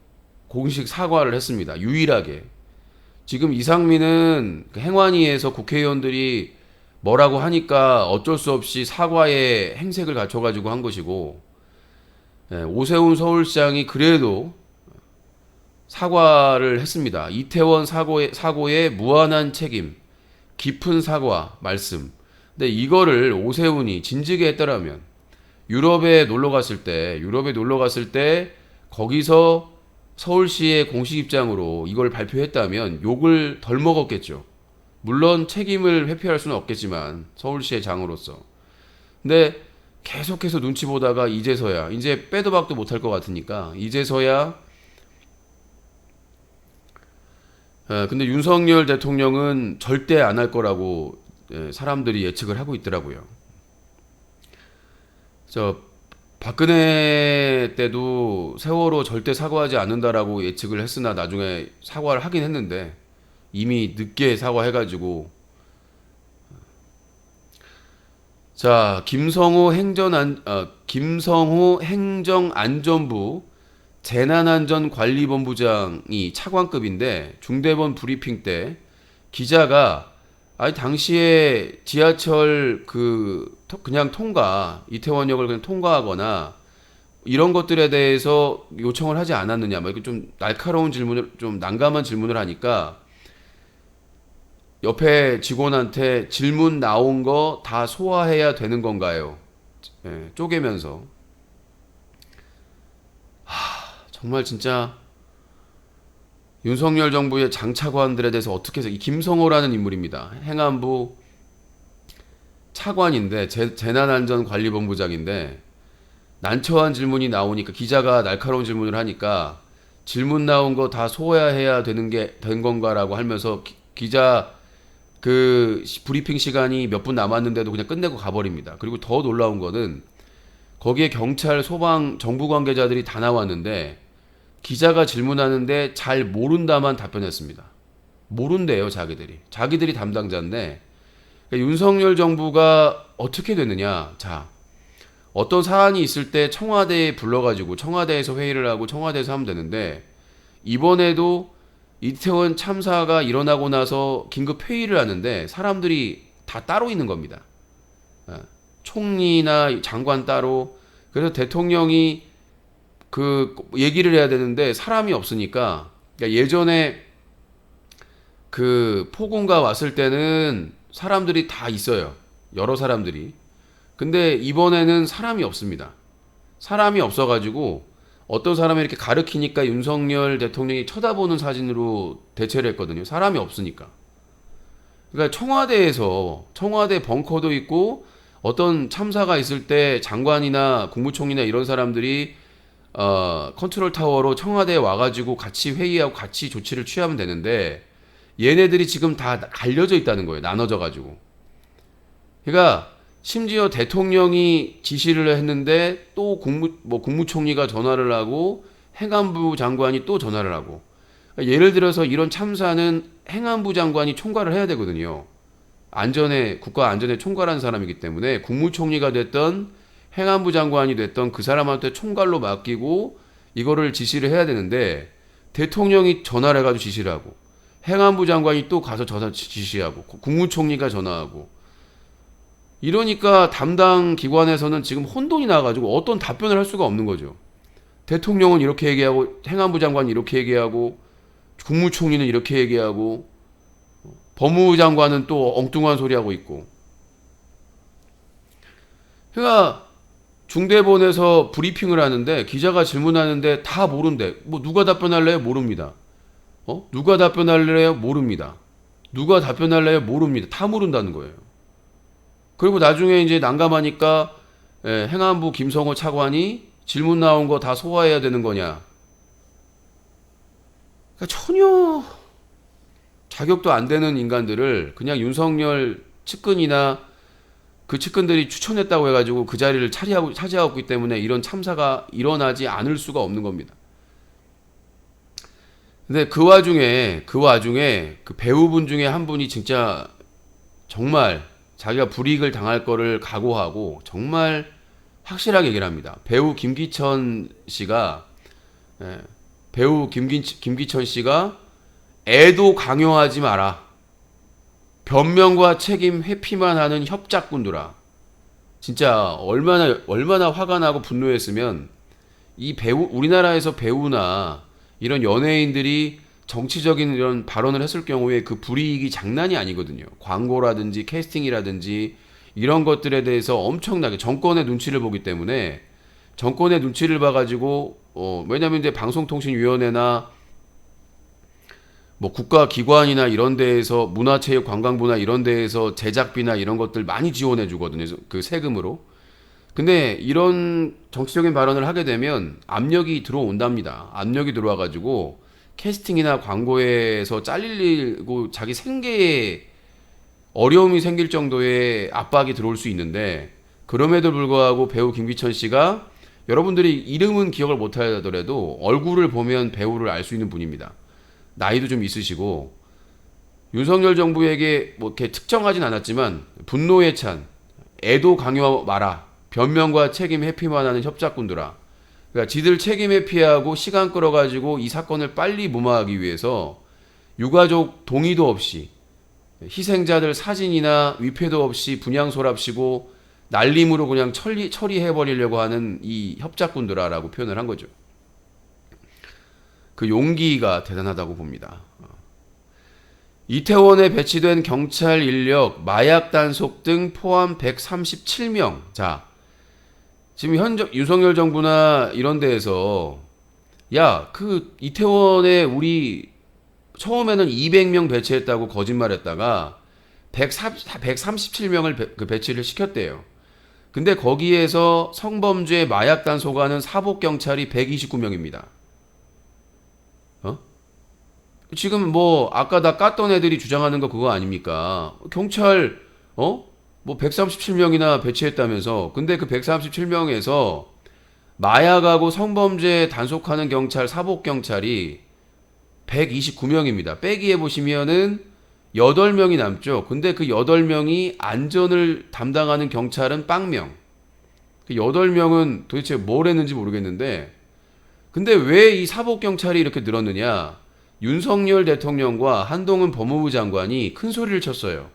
Speaker 1: 공식 사과를 했습니다. 유일하게. 지금 이상민은 행안위에서 국회의원들이 뭐라고 하니까 어쩔 수 없이 사과의 행색을 갖춰가지고 한 것이고, 오세훈 서울시장이 그래도 사과를 했습니다. 이태원 사고의 무한한 책임, 깊은 사과 말씀. 근데 이거를 오세훈이 진즉에 했더라면 유럽에 놀러 갔을 때 거기서 서울시의 공식 입장으로 이걸 발표했다면 욕을 덜 먹었겠죠. 물론 책임을 회피할 수는 없겠지만 서울시의 장으로서. 근데 계속해서 눈치 보다가 이제서야 이제 빼도 박도 못할 것 같으니까 이제서야 근데 윤석열 대통령은 절대 안 할 거라고 사람들이 예측을 하고 있더라고요. 박근혜 때도 세월호 절대 사과하지 않는다라고 예측을 했으나 나중에 사과를 하긴 했는데 이미 늦게 사과해가지고 자 김성호 행정안전부 재난안전관리본부장이 차관급인데 중대본 브리핑 때 기자가 당시에 지하철 그냥 이태원역을 그냥 통과하거나 이런 것들에 대해서 요청을 하지 않았느냐, 이렇게 좀 날카로운 질문을, 좀 난감한 질문을 하니까 옆에 직원한테 질문 나온 거 다 소화해야 되는 건가요? 쪼개면서. 정말 진짜 윤석열 정부의 장차관들에 대해서 어떻게 해서 이 김성호라는 인물입니다. 행안부 차관인데 재난안전관리본부장인데 난처한 질문이 나오니까 기자가 날카로운 질문을 하니까 질문 나온 거 다 소화해야 되는 게 된 건가라고 하면서 기자 브리핑 시간이 몇 분 남았는데도 그냥 끝내고 가버립니다. 그리고 더 놀라운 거는 거기에 경찰, 소방, 정부 관계자들이 다 나왔는데 기자가 질문하는데 잘 모른다만 답변했습니다. 모른대요, 자기들이. 자기들이 담당자인데 그러니까 윤석열 정부가 어떻게 됐느냐. 자, 어떤 사안이 있을 때 청와대에 불러가지고 청와대에서 회의를 하고 청와대에서 하면 되는데 이번에도 이태원 참사가 일어나고 나서 긴급 회의를 하는데 사람들이 다 따로 있는 겁니다. 총리나 장관 따로. 그래서 대통령이 얘기를 해야 되는데 사람이 없으니까. 그러니까 예전에 폭우가 왔을 때는 사람들이 다 있어요. 여러 사람들이. 근데 이번에는 사람이 없습니다. 사람이 없어가지고 어떤 사람이 이렇게 가르키니까 윤석열 대통령이 쳐다보는 사진으로 대체를 했거든요. 사람이 없으니까. 그러니까 청와대 벙커도 있고 어떤 참사가 있을 때 장관이나 국무총리나 이런 사람들이 컨트롤 타워로 청와대에 와가지고 같이 회의하고 같이 조치를 취하면 되는데 얘네들이 지금 다 갈려져 있다는 거예요. 나눠져가지고. 그러니까 심지어 대통령이 지시를 했는데 또 국무총리가 전화를 하고 행안부 장관이 또 전화를 하고. 그러니까 예를 들어서 이런 참사는 행안부 장관이 총괄을 해야 되거든요. 국가 안전에 총괄한 사람이기 때문에 국무총리가 됐던 행안부 장관이 됐던 그 사람한테 총괄로 맡기고 이거를 지시를 해야 되는데 대통령이 전화를 해가지고 지시를 하고 행안부 장관이 또 가서 지시하고 국무총리가 전화하고 이러니까 담당 기관에서는 지금 혼돈이 나가지고 어떤 답변을 할 수가 없는 거죠. 대통령은 이렇게 얘기하고 행안부 장관이 이렇게 얘기하고 국무총리는 이렇게 얘기하고 법무부 장관은 또 엉뚱한 소리 하고 있고. 그러니까 중대본에서 브리핑을 하는데 기자가 질문하는데 다 모른대. 누가 답변할래요? 모릅니다. 누가 답변할래요? 모릅니다. 누가 답변할래요? 모릅니다. 다 모른다는 거예요. 그리고 나중에 이제 난감하니까 행안부 김성호 차관이 질문 나온 거 다 소화해야 되는 거냐. 그러니까 전혀 자격도 안 되는 인간들을 그냥 윤석열 측근이나 그 측근들이 추천했다고 해가지고 그 자리를 차지하고 있기 때문에 이런 참사가 일어나지 않을 수가 없는 겁니다. 근데 그 와중에 그 배우분 중에 한 분이 진짜 정말 자기가 불이익을 당할 거를 각오하고 정말 확실하게 얘기를 합니다. 배우 김기천 씨가 애도 강요하지 마라. 변명과 책임 회피만 하는 협작꾼들아. 진짜 얼마나 화가 나고 분노했으면 우리나라에서 배우나 이런 연예인들이 정치적인 이런 발언을 했을 경우에 그 불이익이 장난이 아니거든요. 광고라든지 캐스팅이라든지 이런 것들에 대해서 엄청나게 정권의 눈치를 보기 때문에 정권의 눈치를 봐가지고 왜냐면 이제 방송통신위원회나 국가기관이나 이런 데에서 문화체육관광부나 이런 데에서 제작비나 이런 것들 많이 지원해 주거든요. 그 세금으로. 근데 이런 정치적인 발언을 하게 되면 압력이 들어온답니다. 압력이 들어와가지고 캐스팅이나 광고에서 잘리고 자기 생계에 어려움이 생길 정도의 압박이 들어올 수 있는데 그럼에도 불구하고 배우 김기천 씨가 여러분들이 이름은 기억을 못하더라도 얼굴을 보면 배우를 알 수 있는 분입니다. 나이도 좀 있으시고 윤석열 정부에게 이렇게 특정하진 않았지만 분노에 찬 애도 강요 마라. 변명과 책임 회피만 하는 협작꾼들아. 그러니까 지들 책임 회피하고 시간 끌어가지고 이 사건을 빨리 무마하기 위해서 유가족 동의도 없이 희생자들 사진이나 위패도 없이 분향소랍시고 날림으로 그냥 처리해버리려고 하는 이 협작꾼들아라고 표현을 한 거죠. 그 용기가 대단하다고 봅니다. 이태원에 배치된 경찰 인력, 마약 단속 등 포함 137명. 자, 지금 윤석열 정부나 이런 데에서 이태원에 우리 처음에는 200명 배치했다고 거짓말했다가 137명을 배치를 시켰대요. 근데 거기에서 성범죄 마약 단속하는 사복 경찰이 129명입니다. 지금 뭐 아까 다 깠던 애들이 주장하는 거 그거 아닙니까? 경찰 뭐 137명이나 배치했다면서. 근데 그 137명에서 마약하고 성범죄 단속하는 경찰, 사복 경찰이 129명입니다. 빼기해 보시면은 8명이 남죠. 근데 그 8명이 안전을 담당하는 경찰은 빵명. 그 8명은 도대체 뭘 했는지 모르겠는데, 근데 왜 이 사복 경찰이 이렇게 늘었느냐? 윤석열 대통령과 한동훈 법무부 장관이 큰 소리를 쳤어요.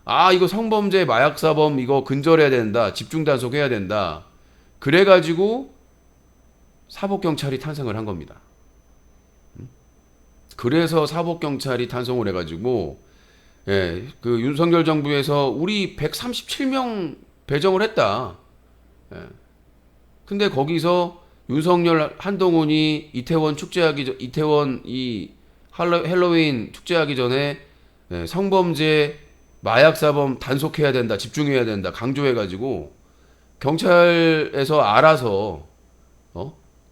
Speaker 1: 아, 이거 성범죄 마약사범 이거 근절해야 된다. 집중 단속해야 된다. 그래가지고 사복경찰이 탄생을 한 겁니다. 그래서 사복경찰이 탄생을 해가지고, 예, 그 윤석열 정부에서 우리 137명 배정을 했다. 예. 근데 거기서 윤석열 한동훈이 이태원 이태원 이 헬로윈 축제하기 전에 예, 성범죄 마약사범 단속해야 된다, 집중해야 된다, 강조해가지고 경찰에서 알아서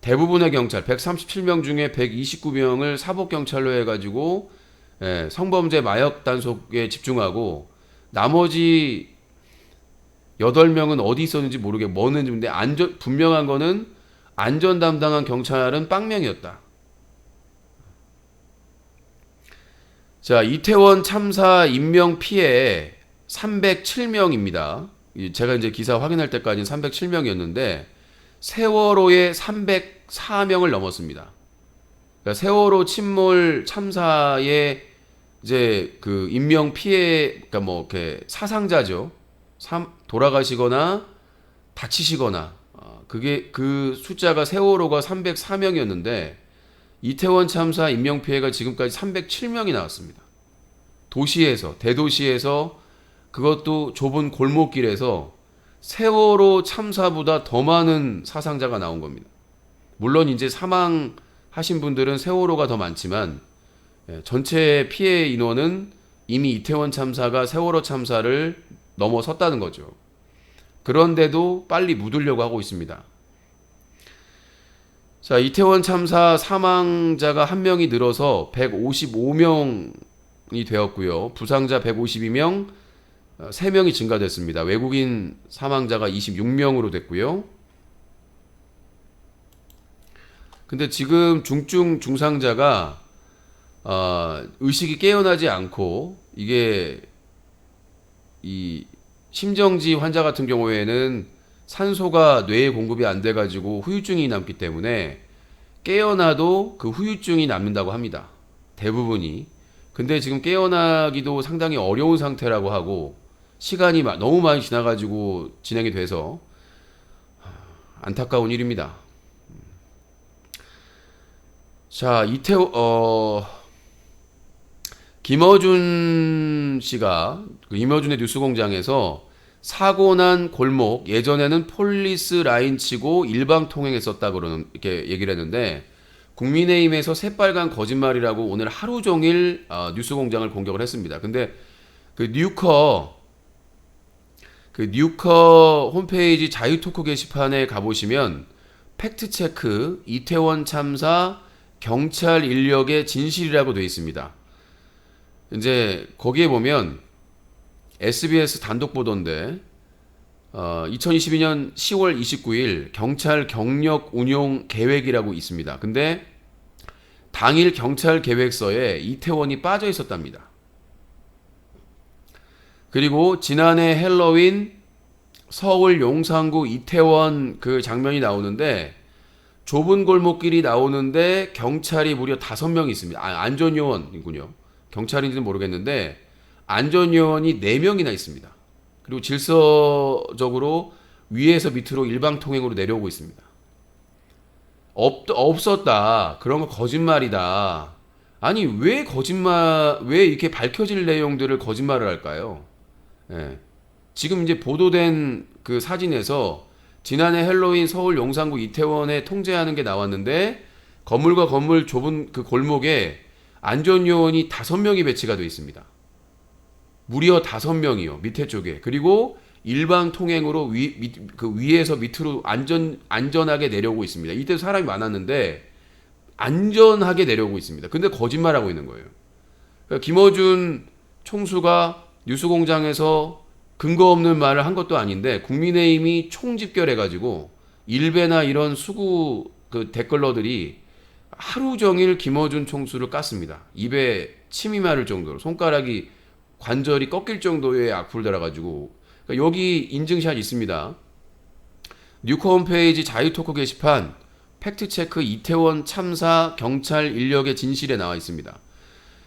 Speaker 1: 대부분의 경찰 137명 중에 129명을 사복경찰로 해가지고 예, 성범죄 마약 단속에 집중하고 나머지 8명은 어디 있었는지 모르게 뭐 했는지. 근데 분명한 거는 안전 담당한 경찰은 빵명이었다. 자, 이태원 참사 인명 피해 307명입니다. 제가 이제 기사 확인할 때까지는 307명이었는데 세월호에 304명을 넘었습니다. 그러니까 세월호 침몰 참사의 이제 그 인명 피해, 그러니까 뭐 이렇게 사상자죠. 돌아가시거나 다치시거나 그게 그 숫자가 세월호가 304명이었는데 이태원 참사 인명 피해가 지금까지 307명이 나왔습니다. 도시에서, 대도시에서, 그것도 좁은 골목길에서 세월호 참사보다 더 많은 사상자가 나온 겁니다. 물론 이제 사망하신 분들은 세월호가 더 많지만 전체 피해 인원은 이미 이태원 참사가 세월호 참사를 넘어섰다는 거죠. 그런데도 빨리 묻으려고 하고 있습니다. 자, 이태원 참사 사망자가 1명이 늘어서 155명이 되었고요. 부상자 152명, 3명이 증가됐습니다. 외국인 사망자가 26명으로 됐고요. 근데 지금 중증 중상자가 의식이 깨어나지 않고 이게 이 심정지 환자 같은 경우에는 산소가 뇌에 공급이 안 돼가지고 후유증이 남기 때문에 깨어나도 그 후유증이 남는다고 합니다. 대부분이. 근데 지금 깨어나기도 상당히 어려운 상태라고 하고 시간이 너무 많이 지나가지고 진행이 돼서 안타까운 일입니다. 자, 김어준 씨가 김어준의 뉴스공장에서 사고 난 골목 예전에는 폴리스 라인 치고 일방 통행했었다 그러는 이렇게 얘기를 했는데 국민의힘에서 새빨간 거짓말이라고 오늘 하루 종일 뉴스공장을 공격을 했습니다. 근데 그 뉴커 홈페이지 자유토크 게시판에 가보시면 팩트체크 이태원 참사 경찰 인력의 진실이라고 되어 있습니다. 이제 거기에 보면 SBS 단독 보도인데 2022년 10월 29일 경찰 경력 운용 계획이라고 있습니다. 근데 당일 경찰 계획서에 이태원이 빠져 있었답니다. 그리고 지난해 헬로윈 서울 용산구 이태원 그 장면이 나오는데 좁은 골목길이 나오는데 경찰이 무려 5명이 있습니다. 안전요원이군요. 경찰인지는 모르겠는데 안전요원이 4명이나 있습니다. 그리고 질서적으로 위에서 밑으로 일방통행으로 내려오고 있습니다. 없었다. 그런 거 거짓말이다. 아니 왜 이렇게 밝혀질 내용들을 거짓말을 할까요? 예. 지금 이제 보도된 그 사진에서 지난해 헬로윈 서울 용산구 이태원에 통제하는 게 나왔는데 건물과 건물 좁은 그 골목에 안전요원이 5명이 배치가 되어 있습니다. 무려 5명이요. 밑에 쪽에. 그리고 일방 통행으로 그 위에서 밑으로 안전하게 내려오고 있습니다. 이때 사람이 많았는데 안전하게 내려오고 있습니다. 근데 거짓말하고 있는 거예요. 그러니까 김어준 총수가 뉴스공장에서 근거 없는 말을 한 것도 아닌데 국민의힘이 총집결해가지고 일베나 이런 수구 그 댓글러들이 하루 종일 김어준 총수를 깠습니다. 입에 침이 마를 정도로 손가락이 관절이 꺾일 정도의 악플 달아가지고 그러니까 여기 인증샷 있습니다. 뉴코 홈페이지 자유토크 게시판 팩트체크 이태원 참사 경찰 인력의 진실에 나와 있습니다.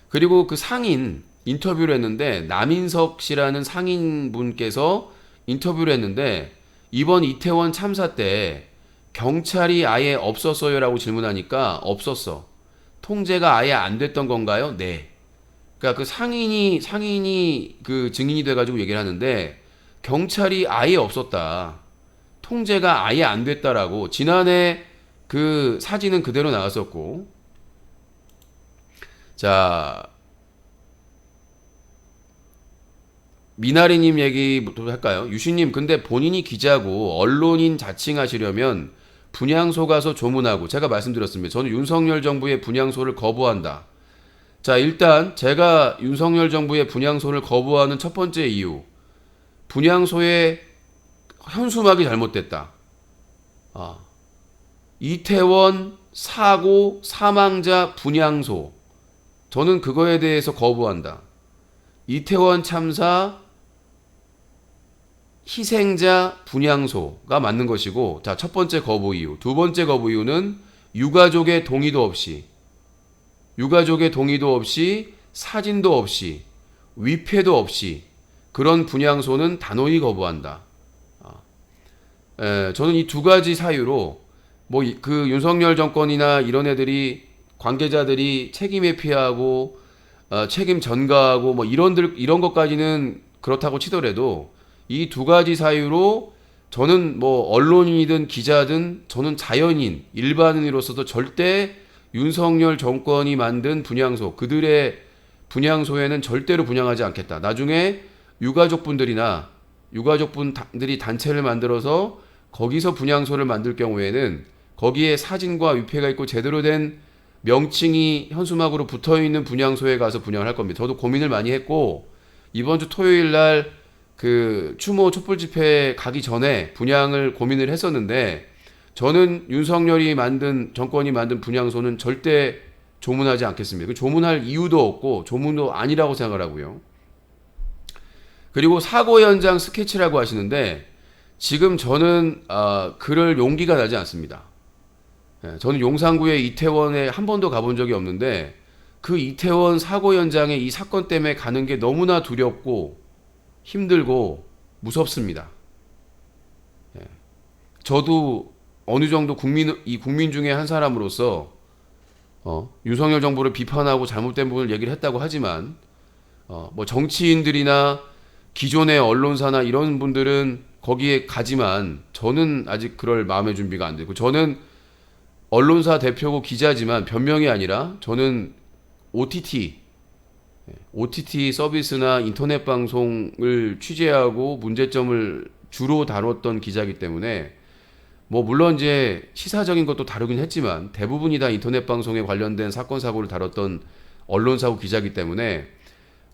Speaker 1: 그리고 그 상인 인터뷰를 했는데 남인석 씨라는 상인분께서 인터뷰를 했는데 이번 이태원 참사 때 경찰이 아예 없었어요 라고 질문하니까 없었어. 통제가 아예 안 됐던 건가요? 네. 그러니까 그 상인이 그 증인이 돼가지고 얘기를 하는데 경찰이 아예 없었다. 통제가 아예 안 됐다라고 지난해 그 사진은 그대로 나왔었고 자 미나리님 얘기부터 할까요? 유신님 근데 본인이 기자고 언론인 자칭하시려면 분향소 가서 조문하고 제가 말씀드렸습니다. 저는 윤석열 정부의 분향소를 거부한다. 자 일단 제가 윤석열 정부의 분향소를 거부하는 첫 번째 이유 분향소의 현수막이 잘못됐다. 이태원 사고 사망자 분향소 저는 그거에 대해서 거부한다. 이태원 참사 희생자 분향소가 맞는 것이고 자, 첫 번째 거부 이유. 두 번째 거부 이유는 유가족의 동의도 없이 사진도 없이 위패도 없이 그런 분향소는 단호히 거부한다. 저는 이 두 가지 사유로 뭐 그 윤석열 정권이나 이런 애들이 관계자들이 책임 회피하고 책임 전가하고 뭐 이런 것까지는 그렇다고 치더라도 이 두 가지 사유로 저는 뭐 언론인이든 기자든 저는 자연인 일반인으로서도 절대 윤석열 정권이 만든 분향소 그들의 분향소에는 절대로 분향하지 않겠다. 나중에 유가족분들이 단체를 만들어서 거기서 분향소를 만들 경우에는 거기에 사진과 위패가 있고 제대로 된 명칭이 현수막으로 붙어있는 분향소에 가서 분향을 할 겁니다. 저도 고민을 많이 했고 이번 주 토요일 날 그 추모 촛불 집회 가기 전에 분향을 고민을 했었는데 저는 윤석열이 정권이 만든 분향소는 절대 조문하지 않겠습니다. 조문할 이유도 없고 조문도 아니라고 생각을 하고요. 그리고 사고 현장 스케치라고 하시는데 지금 저는 그럴 용기가 나지 않습니다. 저는 용산구의 이태원에 한 번도 가본 적이 없는데 그 이태원 사고 현장에 이 사건 때문에 가는 게 너무나 두렵고 힘들고 무섭습니다. 저도 어느 정도 국민 중에 한 사람으로서 윤석열 정부를 비판하고 잘못된 부분을 얘기를 했다고 하지만 뭐 정치인들이나 기존의 언론사나 이런 분들은 거기에 가지만 저는 아직 그럴 마음의 준비가 안 되고 저는 언론사 대표고 기자지만 변명이 아니라 저는 OTT 서비스나 인터넷 방송을 취재하고 문제점을 주로 다뤘던 기자이기 때문에 뭐 물론 이제 시사적인 것도 다루긴 했지만 대부분이 다 인터넷 방송에 관련된 사건 사고를 다뤘던 언론사고 기자이기 때문에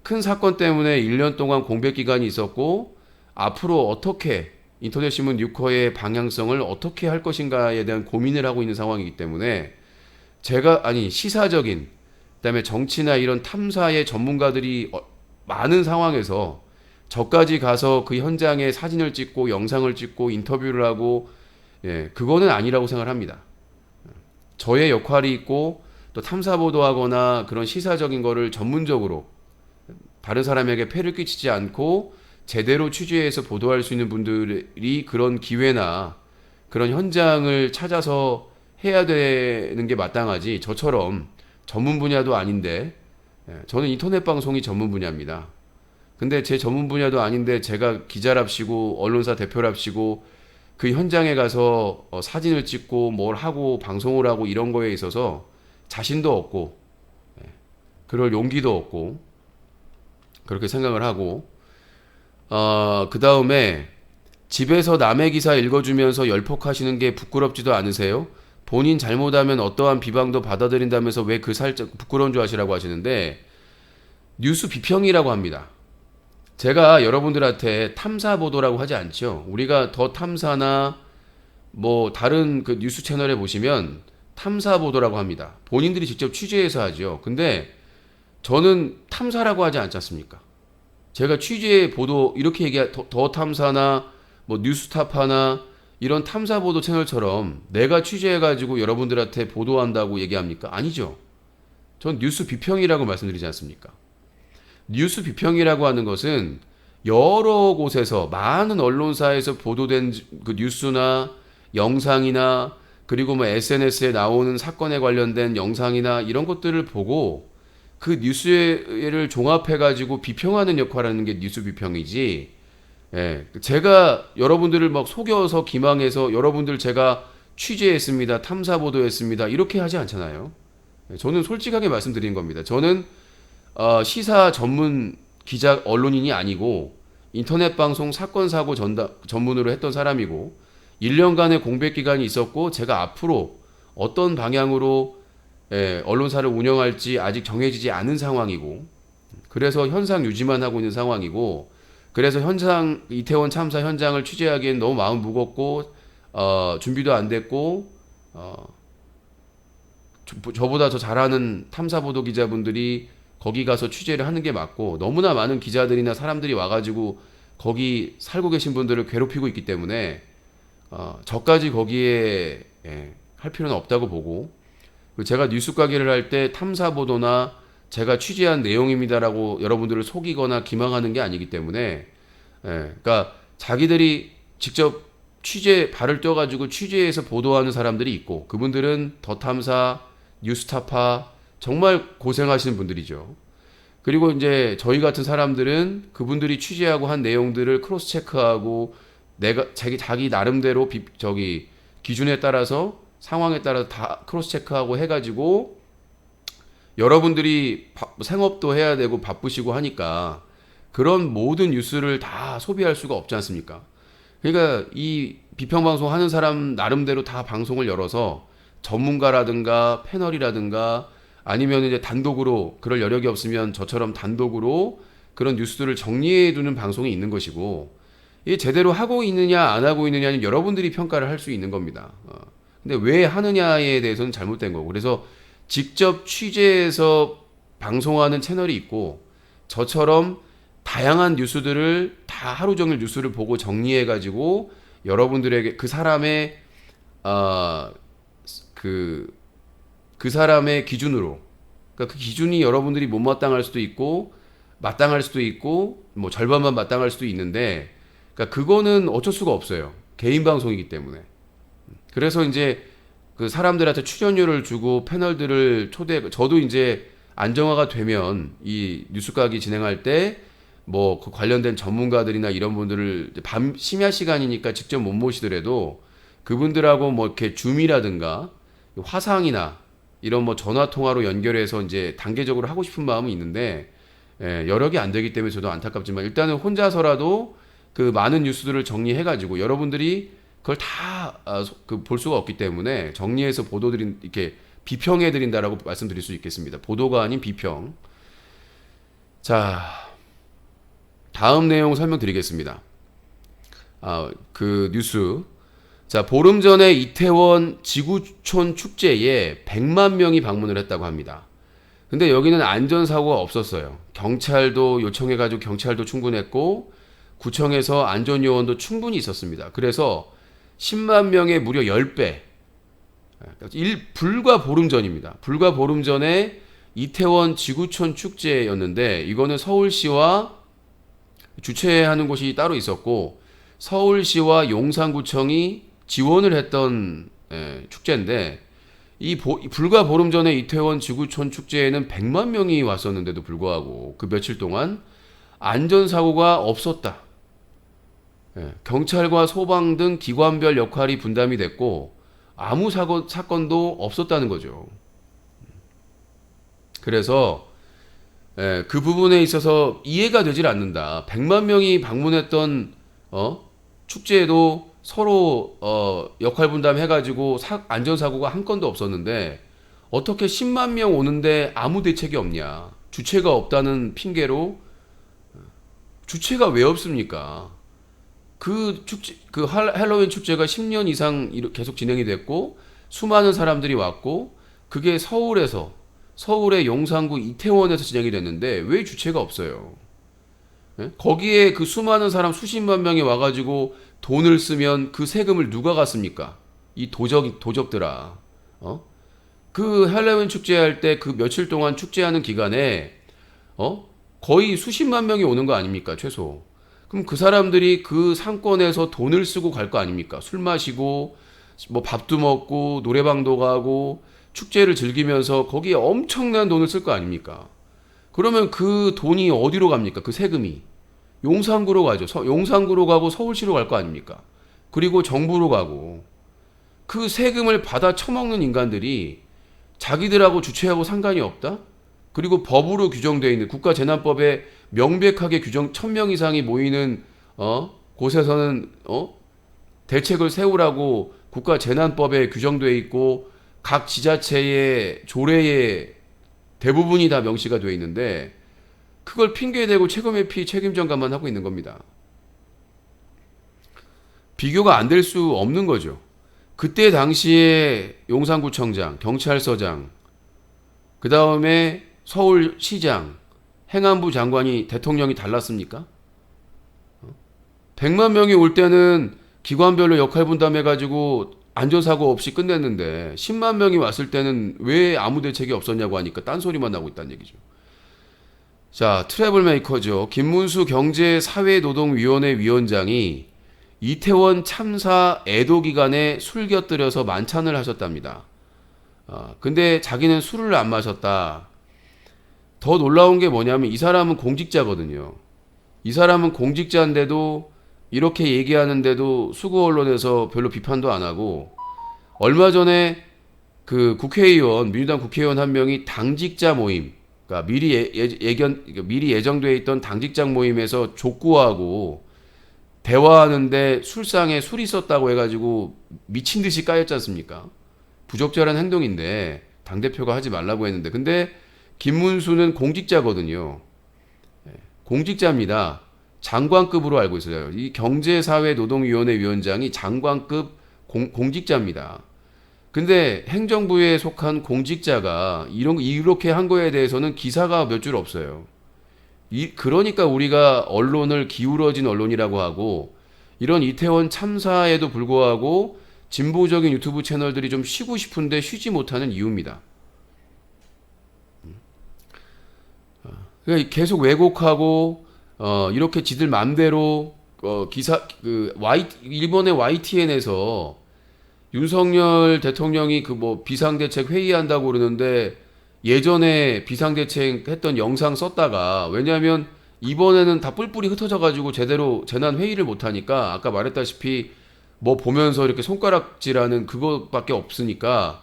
Speaker 1: 큰 사건 때문에 1년 동안 공백 기간이 있었고 앞으로 어떻게 인터넷 신문 뉴커의 방향성을 어떻게 할 것인가에 대한 고민을 하고 있는 상황이기 때문에 시사적인 그다음에 정치나 이런 탐사의 전문가들이 많은 상황에서 저까지 가서 그 현장에 사진을 찍고 영상을 찍고 인터뷰를 하고 그거는 아니라고 생각을 합니다. 저의 역할이 있고 또 탐사 보도하거나 그런 시사적인 거를 전문적으로 다른 사람에게 폐를 끼치지 않고 제대로 취재해서 보도할 수 있는 분들이 그런 기회나 그런 현장을 찾아서 해야 되는 게 마땅하지 저처럼 전문 분야도 아닌데 저는 인터넷 방송이 전문 분야입니다. 근데 제 전문 분야도 아닌데 제가 기자랍시고 언론사 대표랍시고 그 현장에 가서 사진을 찍고 뭘 하고 방송을 하고 이런 거에 있어서 자신도 없고 그럴 용기도 없고 그렇게 생각을 하고 그 다음에 집에서 남의 기사 읽어주면서 열폭하시는 게 부끄럽지도 않으세요? 본인 잘못하면 어떠한 비방도 받아들인다면서 왜 그 살짝 부끄러운 줄 아시라고 하시는데, 뉴스 비평이라고 합니다. 제가 여러분들한테 탐사 보도라고 하지 않죠. 우리가 더 탐사나 뭐 다른 그 뉴스 채널에 보시면 탐사 보도라고 합니다. 본인들이 직접 취재해서 하죠. 근데 저는 탐사라고 하지 않지 않습니까? 제가 취재 보도 이렇게 더 탐사나 뭐 뉴스타파나 이런 탐사 보도 채널처럼 내가 취재해가지고 여러분들한테 보도한다고 얘기합니까? 아니죠. 전 뉴스 비평이라고 말씀드리지 않습니까? 뉴스 비평이라고 하는 것은 여러 곳에서 많은 언론사에서 보도된 그 뉴스나 영상이나 그리고 뭐 SNS에 나오는 사건에 관련된 영상이나 이런 것들을 보고 그 뉴스를 종합해가지고 비평하는 역할을 하는 게 뉴스 비평이지. 예, 제가 여러분들을 막 속여서 기망해서 여러분들 제가 취재했습니다, 탐사 보도했습니다 이렇게 하지 않잖아요. 저는 솔직하게 말씀드린 겁니다. 저는 시사 전문 기자 언론인이 아니고 인터넷 방송 사건 사고 전문으로 했던 사람이고 1년간의 공백 기간이 있었고 제가 앞으로 어떤 방향으로 언론사를 운영할지 아직 정해지지 않은 상황이고 그래서 현상 유지만 하고 있는 상황이고 그래서 이태원 참사 현장을 취재하기엔 너무 마음 무겁고 준비도 안 됐고 저보다 더 잘하는 탐사보도 기자분들이 거기 가서 취재를 하는 게 맞고 너무나 많은 기자들이나 사람들이 와가지고 거기 살고 계신 분들을 괴롭히고 있기 때문에 저까지 거기에 할 필요는 없다고 보고 제가 뉴스 가게를 할 때 탐사보도나 제가 취재한 내용입니다라고 여러분들을 속이거나 기망하는 게 아니기 때문에 그러니까 자기들이 직접 발을 떼어가지고 취재해서 보도하는 사람들이 있고 그분들은 더 탐사, 뉴스타파 정말 고생하시는 분들이죠. 그리고 이제 저희 같은 사람들은 그분들이 취재하고 한 내용들을 크로스 체크하고 자기 나름대로 기준에 따라서 상황에 따라서 다 크로스 체크하고 해가지고 여러분들이 생업도 해야 되고 바쁘시고 하니까 그런 모든 뉴스를 다 소비할 수가 없지 않습니까? 그러니까 이 비평방송 하는 사람 나름대로 다 방송을 열어서 전문가라든가 패널이라든가 아니면 이제 단독으로 그럴 여력이 없으면 저처럼 단독으로 그런 뉴스들을 정리해 두는 방송이 있는 것이고 이게 제대로 하고 있느냐 안 하고 있느냐는 여러분들이 평가를 할 수 있는 겁니다. 근데 왜 하느냐에 대해서는 잘못된 거고 그래서 직접 취재해서 방송하는 채널이 있고 저처럼 다양한 뉴스들을 다 하루 종일 뉴스를 보고 정리해 가지고 여러분들에게 그 사람의 그 사람의 기준으로 그러니까 그 기준이 여러분들이 못마땅할 수도 있고 마땅할 수도 있고 뭐 절반만 마땅할 수도 있는데 그러니까 그거는 어쩔 수가 없어요. 개인 방송이기 때문에. 그래서 이제 그 사람들한테 출연료를 주고 패널들을 저도 이제 안정화가 되면 이 뉴스가기 진행할 때 뭐 그 관련된 전문가들이나 이런 분들을 밤 심야 시간이니까 직접 못 모시더라도 그분들하고 뭐 이렇게 줌이라든가 화상이나 이런 뭐 전화 통화로 연결해서 이제 단계적으로 하고 싶은 마음은 있는데 여력이 안 되기 때문에 저도 안타깝지만 일단은 혼자서라도 그 많은 뉴스들을 정리해 가지고 여러분들이 그걸 다 볼 수가 없기 때문에 정리해서 이렇게 비평해 드린다라고 말씀드릴 수 있겠습니다. 보도가 아닌 비평. 자, 다음 내용 설명드리겠습니다. 그 뉴스. 자, 보름 전에 이태원 지구촌 축제에 100만 명이 방문을 했다고 합니다. 근데 여기는 안전사고가 없었어요. 경찰도 요청해가지고 경찰도 충분했고 구청에서 안전요원도 충분히 있었습니다. 그래서 10만 명의 무려 10배. 불과 보름 전입니다. 불과 보름 전에 이태원 지구촌 축제였는데 이거는 서울시와 주최하는 곳이 따로 있었고 서울시와 용산구청이 지원을 했던 축제인데 불과 보름 전에 이태원 지구촌 축제에는 100만 명이 왔었는데도 불구하고 그 며칠 동안 안전사고가 없었다. 경찰과 소방 등 기관별 역할이 분담이 됐고 아무 사건도 없었다는 거죠. 그래서 그 부분에 있어서 이해가 되질 않는다. 100만 명이 방문했던 축제에도 서로 역할 분담해가지고 안전사고가 한 건도 없었는데 어떻게 10만 명 오는데 아무 대책이 없냐? 주체가 없다는 핑계로 주체가 왜 없습니까? 그 축제, 그 할로윈 축제가 10년 이상 계속 진행이 됐고 수많은 사람들이 왔고 그게 서울의 용산구 이태원에서 진행이 됐는데 왜 주체가 없어요? 예? 거기에 그 수많은 사람 수십만 명이 와가지고 돈을 쓰면 그 세금을 누가 갚습니까? 이 도적들아. 그 할로윈 축제할 때 그 며칠 동안 축제하는 기간에 거의 수십만 명이 오는 거 아닙니까? 최소. 그럼 그 사람들이 그 상권에서 돈을 쓰고 갈 거 아닙니까? 술 마시고 뭐 밥도 먹고 노래방도 가고 축제를 즐기면서 거기에 엄청난 돈을 쓸 거 아닙니까? 그러면 그 돈이 어디로 갑니까? 그 세금이 용산구로 가죠. 용산구로 가고 서울시로 갈 거 아닙니까? 그리고 정부로 가고 그 세금을 받아 처먹는 인간들이 자기들하고 주체하고 상관이 없다? 그리고 법으로 규정되어 있는 국가재난법에 명백하게 규정 1000명 이상이 모이는 곳에서는 대책을 세우라고 국가재난법에 규정되어 있고 각 지자체의 조례에 대부분이 다 명시가 되어 있는데 그걸 핑계대고 책임회피 책임전가만 하고 있는 겁니다. 비교가 안 될 수 없는 거죠. 그때 당시에 용산구청장, 경찰서장, 그 다음에 서울시장, 행안부 장관이 대통령이 달랐습니까? 100만 명이 올 때는 기관별로 역할 분담해가지고 안전사고 없이 끝냈는데 10만 명이 왔을 때는 왜 아무 대책이 없었냐고 하니까 딴소리만 나고 있다는 얘기죠. 자, 트래블 메이커죠. 김문수 경제사회노동위원회 위원장이 이태원 참사 애도 기간에 술 곁들여서 만찬을 하셨답니다. 근데 자기는 술을 안 마셨다. 더 놀라운 게 뭐냐면 이 사람은 공직자거든요. 이 사람은 공직자인데도 이렇게 얘기하는데도 수구 언론에서 별로 비판도 안 하고 얼마 전에 그 민주당 국회의원 한 명이 당직자 모임, 그러니까 미리 예정돼 있던 당직장 모임에서 족구하고 대화하는데 술상에 술이 있었다고 해가지고 미친 듯이 까였지 않습니까? 부적절한 행동인데 당대표가 하지 말라고 했는데 근데 김문수는 공직자거든요. 공직자입니다. 장관급으로 알고 있어요. 이 경제사회노동위원회 위원장이 장관급 공직자입니다. 근데 행정부에 속한 공직자가 이렇게 한 거에 대해서는 기사가 몇 줄 없어요. 그러니까 우리가 언론을 기울어진 언론이라고 하고 이런 이태원 참사에도 불구하고 진보적인 유튜브 채널들이 좀 쉬고 싶은데 쉬지 못하는 이유입니다. 그러니까 계속 왜곡하고 이렇게 지들 맘대로 일본의 YTN에서 윤석열 대통령이 그 뭐 비상대책 회의한다고 그러는데 예전에 비상대책 했던 영상 썼다가 왜냐하면 이번에는 다 뿔뿔이 흩어져가지고 제대로 재난 회의를 못하니까 아까 말했다시피 뭐 보면서 이렇게 손가락질하는 그것밖에 없으니까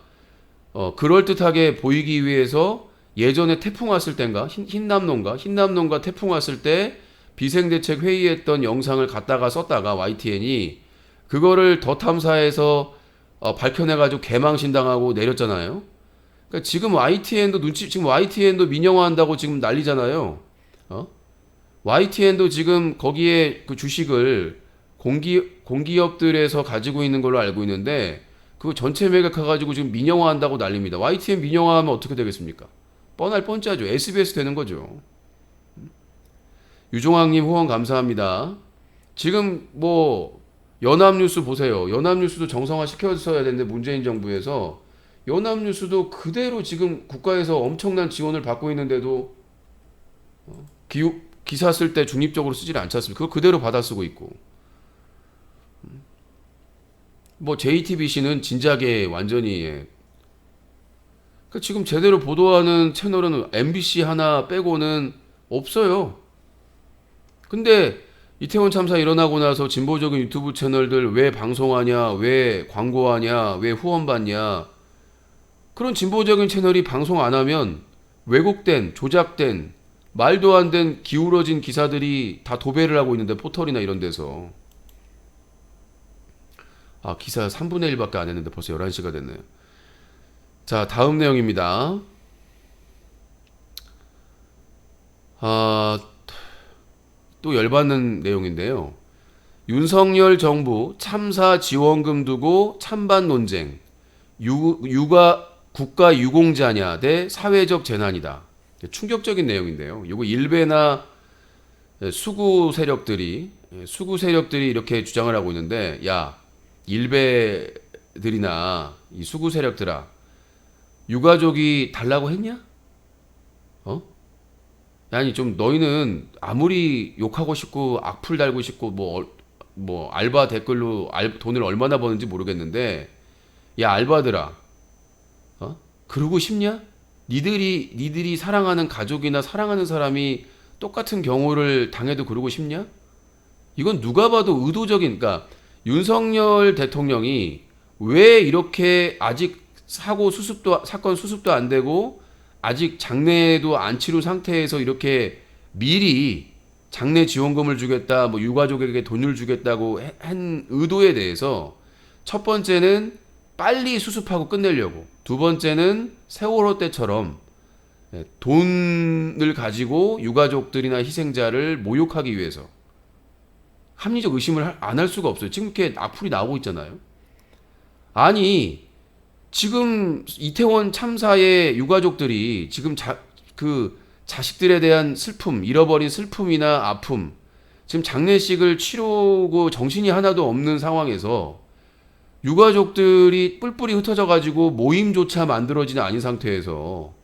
Speaker 1: 그럴듯하게 보이기 위해서 예전에 태풍 왔을 땐가 흰남노인가 태풍 왔을 때 비상대책 회의했던 영상을 갖다가 썼다가 YTN이 그거를 더 탐사해서 밝혀내가지고 개망신당하고 내렸잖아요. 그러니까 지금 YTN도 민영화한다고 지금 난리잖아요. YTN도 지금 거기에 그 주식을 공기업들에서 가지고 있는 걸로 알고 있는데 그거 전체 매각해가지고 지금 민영화한다고 난립니다. YTN 민영화하면 어떻게 되겠습니까? 뻔할 뻔짜죠. SBS 되는 거죠. 유종학님 후원 감사합니다. 지금 뭐 연합뉴스 보세요. 연합뉴스도 정상화 시켜서야 되는데 문재인 정부에서 연합뉴스도 그대로 지금 국가에서 엄청난 지원을 받고 있는데도 기사 쓸 때 중립적으로 쓰질 않지 않습니까? 그거 그대로 받아 쓰고 있고 뭐 JTBC는 진작에 완전히 그러니까 지금 제대로 보도하는 채널은 MBC 하나 빼고는 없어요. 근데 이태원 참사 일어나고 나서 진보적인 유튜브 채널들 왜 방송하냐, 왜 광고하냐, 왜 후원받냐 그런 진보적인 채널이 방송 안 하면 왜곡된, 조작된, 말도 안 된 기울어진 기사들이 다 도배를 하고 있는데 포털이나 이런 데서 아, 기사 3분의 1밖에 안 했는데 벌써 11시가 됐네요. 자, 다음 내용입니다. 아, 또 열받는 내용인데요. 윤석열 정부 참사 지원금 두고 찬반 논쟁. 육아 국가 유공자냐 대 사회적 재난이다. 충격적인 내용인데요. 이거 일베나 수구 세력들이 이렇게 주장을 하고 있는데, 야, 일베들이나 이 수구 세력들아, 유가족이 달라고 했냐? 어? 아니 좀 너희는 아무리 욕하고 싶고 악플 달고 싶고 뭐 알바 댓글로 돈을 얼마나 버는지 모르겠는데, 야 알바들아, 그러고 싶냐? 니들이 사랑하는 가족이나 사랑하는 사람이 똑같은 경우를 당해도 그러고 싶냐? 이건 누가 봐도 의도적인, 그러니까 윤석열 대통령이 왜 이렇게 아직 사건 수습도 안 되고 아직 장례도 안 치른 상태에서 이렇게 미리 장례 지원금을 주겠다, 뭐 유가족에게 돈을 주겠다고 한 의도에 대해서, 첫 번째는 빨리 수습하고 끝내려고, 두 번째는 세월호 때처럼 돈을 가지고 유가족들이나 희생자를 모욕하기 위해서. 합리적 의심을 안 할 수가 없어요. 지금 이렇게 악플이 나오고 있잖아요. 아니 지금 이태원 참사의 유가족들이 지금 자식들에 대한 슬픔, 잃어버린 슬픔이나 아픔, 지금 장례식을 치르고 정신이 하나도 없는 상황에서 유가족들이 뿔뿔이 흩어져 가지고 모임조차 만들어지지 않은 상태에서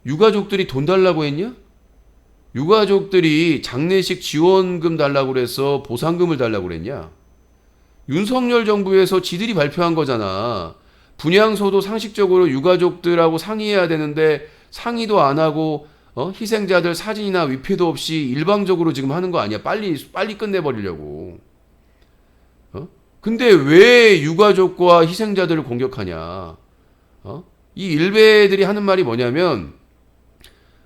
Speaker 1: 유가족들이 돈 달라고 했냐? 유가족들이 장례식 지원금 달라고 그래서 보상금을 달라고 그랬냐? 윤석열 정부에서 지들이 발표한 거잖아. 분향소도 상식적으로 유가족들하고 상의해야 되는데 상의도 안 하고 희생자들 사진이나 위패도 없이 일방적으로 지금 하는 거 아니야? 빨리 끝내버리려고. 근데 왜 유가족과 희생자들을 공격하냐? 이 일베들이 하는 말이 뭐냐면,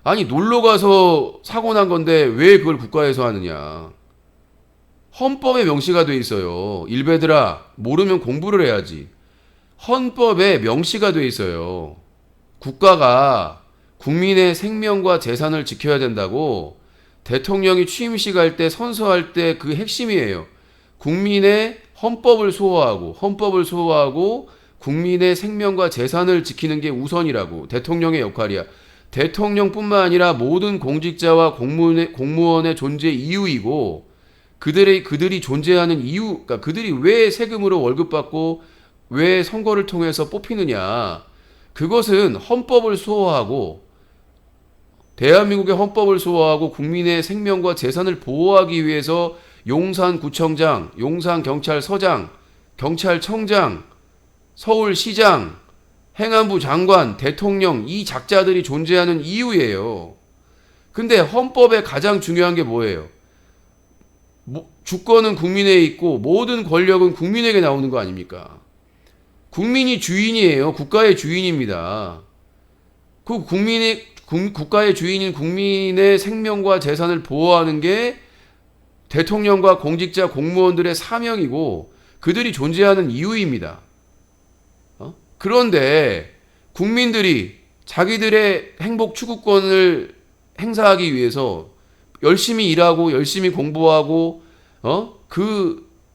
Speaker 1: 아니 놀러 가서 사고 난 건데 왜 그걸 국가에서 하느냐? 헌법에 명시가 돼 있어요. 일베들아, 모르면 공부를 해야지. 헌법에 명시가 돼 있어요. 국가가 국민의 생명과 재산을 지켜야 된다고 대통령이 취임식 할 때 선서할 때 그 핵심이에요. 국민의 헌법을 수호하고 국민의 생명과 재산을 지키는 게 우선이라고. 대통령의 역할이야. 대통령뿐만 아니라 모든 공직자와 공무원의 존재 이유이고, 그들이 존재하는 이유, 그러니까 그들이 왜 세금으로 월급 받고 왜 선거를 통해서 뽑히느냐. 그것은 헌법을 수호하고, 대한민국의 헌법을 수호하고 국민의 생명과 재산을 보호하기 위해서 용산구청장, 용산경찰서장, 경찰청장, 서울시장, 행안부 장관, 대통령, 이 작자들이 존재하는 이유예요. 근데 헌법에 가장 중요한 게 뭐예요? 주권은 국민에 있고 모든 권력은 국민에게 나오는 거 아닙니까? 국민이 주인이에요. 국가의 주인입니다. 그 국가의 주인인 국민의 생명과 재산을 보호하는 게 대통령과 공직자, 공무원들의 사명이고 그들이 존재하는 이유입니다. 그런데 국민들이 자기들의 행복 추구권을 행사하기 위해서 열심히 일하고 열심히 공부하고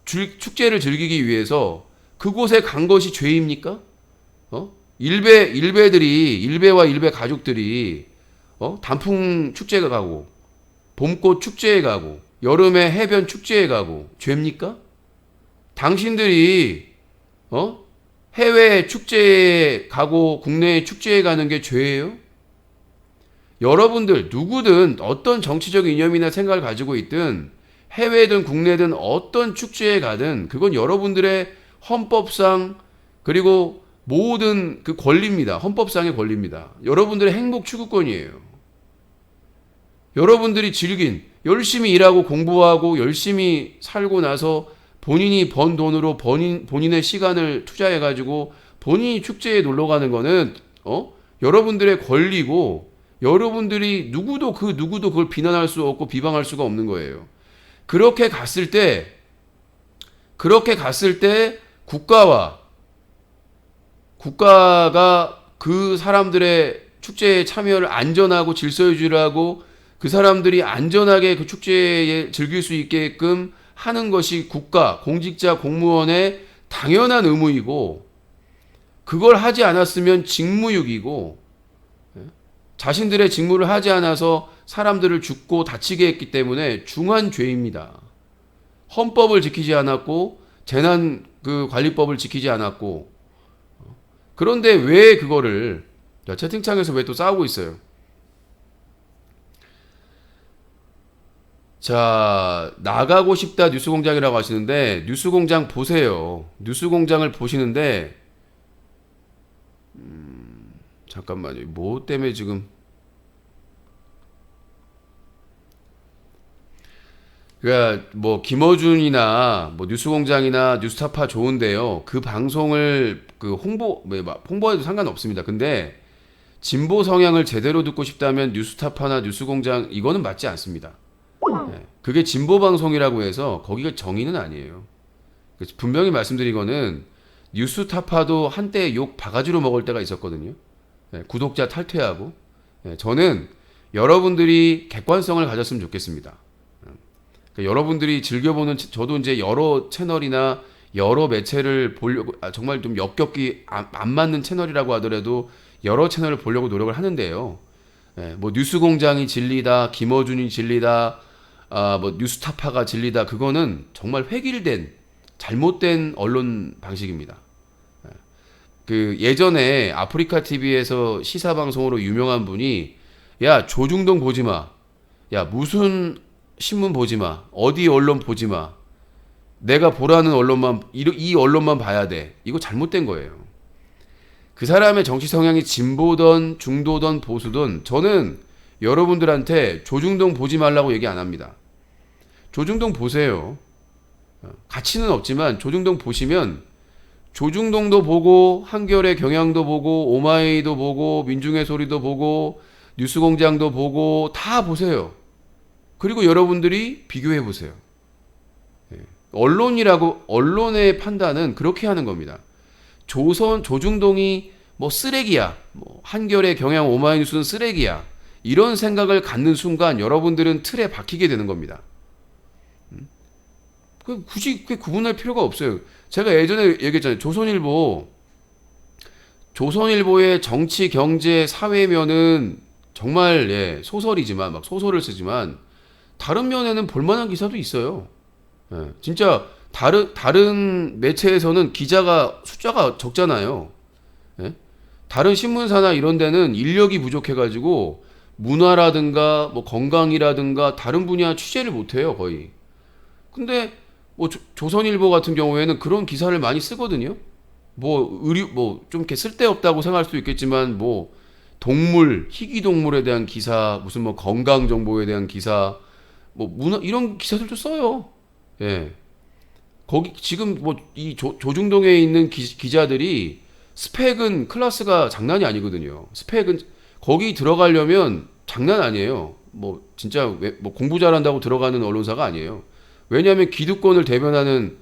Speaker 1: 축제를 즐기기 위해서 그곳에 간 것이 죄입니까? 일베와 일베 가족들이 단풍 축제에 가고 봄꽃 축제에 가고 여름에 해변 축제에 가고 죄입니까? 당신들이 해외 축제에 가고 국내 축제에 가는 게 죄예요? 여러분들 누구든 어떤 정치적 이념이나 생각을 가지고 있든 해외든 국내든 어떤 축제에 가든 그건 여러분들의 헌법상 그리고 모든 그 권리입니다. 헌법상의 권리입니다. 여러분들의 행복 추구권이에요. 여러분들이 열심히 일하고 공부하고 열심히 살고 나서 본인이 번 돈으로 본인의 시간을 투자해가지고 본인이 축제에 놀러 가는 거는 여러분들의 권리고 여러분들이 누구도 그걸 비난할 수 없고 비방할 수가 없는 거예요. 그렇게 갔을 때 그렇게 갔을 때 국가가 그 사람들의 축제에 참여를 안전하고 질서 유지를 하고 그 사람들이 안전하게 그 축제에 즐길 수 있게끔 하는 것이 국가, 공직자, 공무원의 당연한 의무이고, 그걸 하지 않았으면 직무유기고, 자신들의 직무를 하지 않아서 사람들을 죽고 다치게 했기 때문에 중한 죄입니다. 헌법을 지키지 않았고 재난 그 관리법을 지키지 않았고. 그런데 왜 그거를, 채팅창에서 왜 또 싸우고 있어요? 자, 나가고 싶다 뉴스공장이라고 하시는데, 뉴스공장 보세요. 뉴스공장을 보시는데, 잠깐만요. 뭐 때문에 지금, 그러니까 뭐 김어준이나 뭐 뉴스공장이나 뉴스타파 좋은데요. 그 방송을 그 홍보해도 상관없습니다. 근데 진보 성향을 제대로 듣고 싶다면 뉴스타파나 뉴스공장 이거는 맞지 않습니다. 네. 그게 진보 방송이라고 해서 거기가 정의는 아니에요. 분명히 말씀드리거는 뉴스타파도 한때 욕 바가지로 먹을 때가 있었거든요. 네, 구독자 탈퇴하고. 네, 저는 여러분들이 객관성을 가졌으면 좋겠습니다. 그러니까 여러분들이 즐겨보는, 저도 이제 여러 채널이나 여러 매체를 보려고, 정말 좀 역겹기 안 맞는 채널이라고 하더라도 여러 채널을 보려고 노력을 하는데요. 예, 뭐 뉴스공장이 진리다, 김어준이 진리다, 뭐 뉴스타파가 진리다, 그거는 정말 획일된 잘못된 언론 방식입니다. 예. 그 예전에 아프리카 TV에서 시사 방송으로 유명한 분이, 야 조중동 보지 마, 야 무슨 신문 보지 마, 어디 언론 보지 마, 내가 보라는 언론만, 이 언론만 봐야 돼, 이거 잘못된 거예요. 그 사람의 정치 성향이 진보든 중도든 보수든 저는 여러분들한테 조중동 보지 말라고 얘기 안 합니다. 조중동 보세요. 가치는 없지만 조중동 보시면 조중동도 보고 한겨레 경향도 보고 오마이도 보고 민중의 소리도 보고 뉴스공장도 보고 다 보세요. 그리고 여러분들이 비교해 보세요. 언론의 판단은 그렇게 하는 겁니다. 조중동이 뭐 쓰레기야, 뭐 한겨레 경향 오마이뉴스는 쓰레기야, 이런 생각을 갖는 순간 여러분들은 틀에 박히게 되는 겁니다. 굳이 구분할 필요가 없어요. 제가 예전에 얘기했잖아요. 조선일보의 정치, 경제, 사회면은 정말 소설이지만, 막 소설을 쓰지만 다른 면에는 볼만한 기사도 있어요. 진짜 다른 매체에서는 기자가 숫자가 적잖아요. 다른 신문사나 이런 데는 인력이 부족해가지고 문화라든가 뭐 건강이라든가 다른 분야 취재를 못해요, 거의. 근데 뭐 조선일보 같은 경우에는 그런 기사를 많이 쓰거든요. 뭐 좀 이렇게 쓸데없다고 생각할 수도 있겠지만, 뭐 희귀 동물에 대한 기사, 무슨 뭐 건강 정보에 대한 기사, 뭐 문화 이런 기사들도 써요. 예. 거기 지금 뭐 이 조중동에 있는 기자들이 스펙은 클래스가 장난이 아니거든요. 스펙은 거기 들어가려면 장난 아니에요. 뭐 진짜 뭐 공부 잘한다고 들어가는 언론사가 아니에요. 왜냐하면 기득권을 대변하는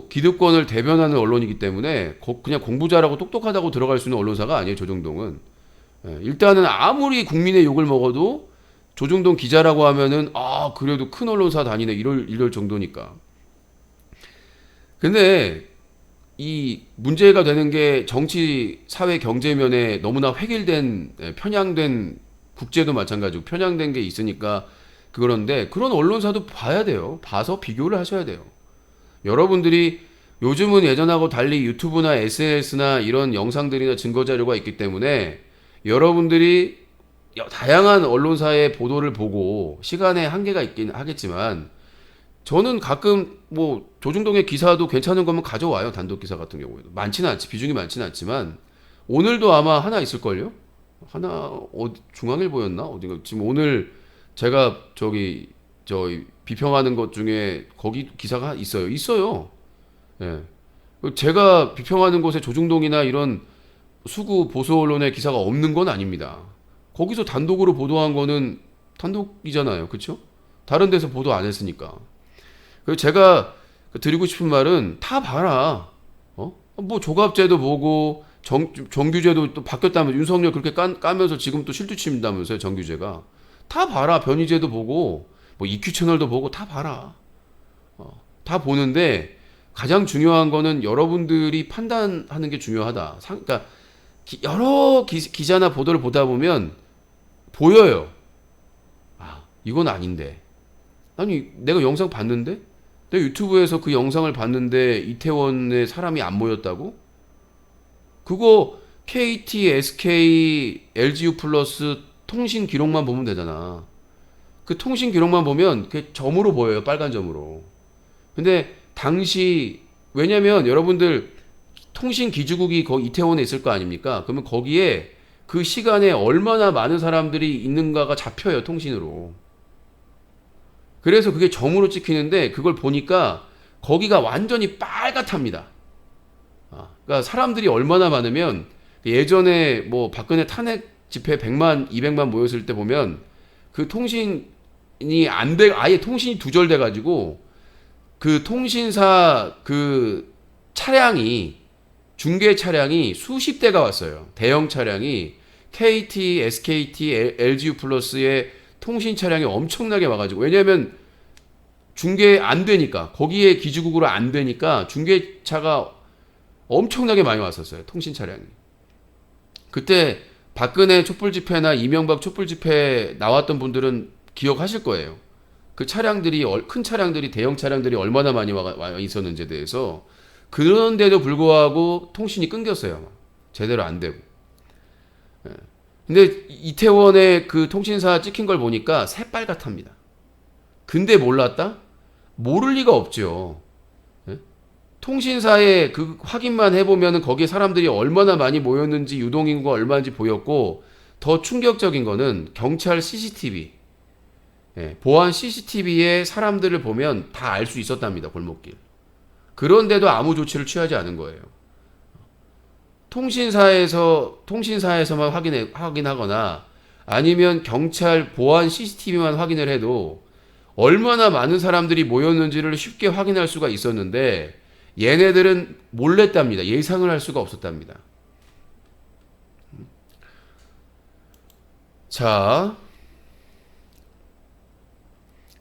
Speaker 1: 기득권을 대변하는 언론이기 때문에 그냥 공부 잘하고 똑똑하다고 들어갈 수 있는 언론사가 아니에요. 조중동은. 일단은 아무리 국민의 욕을 먹어도 조중동 기자라고 하면은 그래도 큰 언론사 다니네 이럴 정도니까. 근데 이 문제가 되는 게 정치, 사회, 경제면에 너무나 획일된, 편향된, 국제도 마찬가지고 편향된 게 있으니까 그런데, 그런 언론사도 봐야 돼요. 봐서 비교를 하셔야 돼요. 여러분들이 요즘은 예전하고 달리 유튜브나 SNS나 이런 영상들이나 증거자료가 있기 때문에 여러분들이 다양한 언론사의 보도를 보고 시간에 한계가 있긴 하겠지만, 저는 가끔 뭐 조중동의 기사도 괜찮은 거면 가져와요. 단독 기사 같은 경우에도 비중이 많지는 않지만, 오늘도 아마 하나 있을걸요. 중앙일보였나 어딘가. 지금 오늘 제가 비평하는 것 중에 거기 기사가 있어요. 예. 제가 비평하는 곳에 조중동이나 이런 수구 보수 언론의 기사가 없는 건 아닙니다. 거기서 단독으로 보도한 거는 단독이잖아요. 그렇죠? 다른 데서 보도 안 했으니까. 그리고 제가 드리고 싶은 말은 다 봐라. 뭐 조갑제도 보고 정규제도 또 바뀌었다면 윤석열 그렇게 까면서 지금 또 실투친다면서요. 정규제가 다 봐라. 변희제도 보고 뭐 EQ 채널도 보고 다 봐라. 다 보는데 가장 중요한 거는 여러분들이 판단하는 게 중요하다. 그러니까 여러 기자나 보도를 보다 보면 보여요. 아, 이건 아닌데. 아니, 내가 영상 봤는데? 내가 유튜브에서 그 영상을 봤는데 이태원에 사람이 안 모였다고? 그거 KT, SK, LGU 플러스 통신 기록만 보면 되잖아. 그 통신 기록만 보면 그게 점으로 보여요. 빨간 점으로. 근데 당시, 왜냐면 여러분들 통신 기지국이 거기 이태원에 있을 거 아닙니까? 그러면 거기에 그 시간에 얼마나 많은 사람들이 있는가가 잡혀요. 통신으로. 그래서 그게 점으로 찍히는데 그걸 보니까 거기가 완전히 빨갛답니다. 그러니까 사람들이 얼마나 많으면 예전에 뭐 박근혜 탄핵 집회 100만, 200만 모였을 때 보면 그 통신이 안 돼, 아예 통신이 두절돼 가지고 그 통신사 그 차량이 중계 차량이 수십 대가 왔어요. 대형 차량이 KT, SKT, LGU 플러스의 통신 차량이 엄청나게 와가지고 왜냐하면 중계 안 되니까 거기에 기지국으로 안 되니까 중계차가 엄청나게 많이 왔었어요. 통신 차량이. 그때 박근혜 촛불 집회나 이명박 촛불 집회 나왔던 분들은 기억하실 거예요. 그 차량들이 큰 차량들이 대형 차량들이 얼마나 많이 와 있었는지에 대해서 그런데도 불구하고 통신이 끊겼어요. 제대로 안 되고. 근데 이태원의 그 통신사 찍힌 걸 보니까 새빨갛답니다. 근데 몰랐다? 모를 리가 없죠. 통신사에 그 확인만 해보면 거기에 사람들이 얼마나 많이 모였는지 유동인구가 얼마인지 보였고 더 충격적인 거는 경찰 CCTV 보안 CCTV에 사람들을 보면 다 알 수 있었답니다. 골목길. 그런데도 아무 조치를 취하지 않은 거예요. 통신사에서만 확인하거나 아니면 경찰 보안 CCTV만 확인을 해도 얼마나 많은 사람들이 모였는지를 쉽게 확인할 수가 있었는데 얘네들은 몰랐답니다. 예상을 할 수가 없었답니다. 자,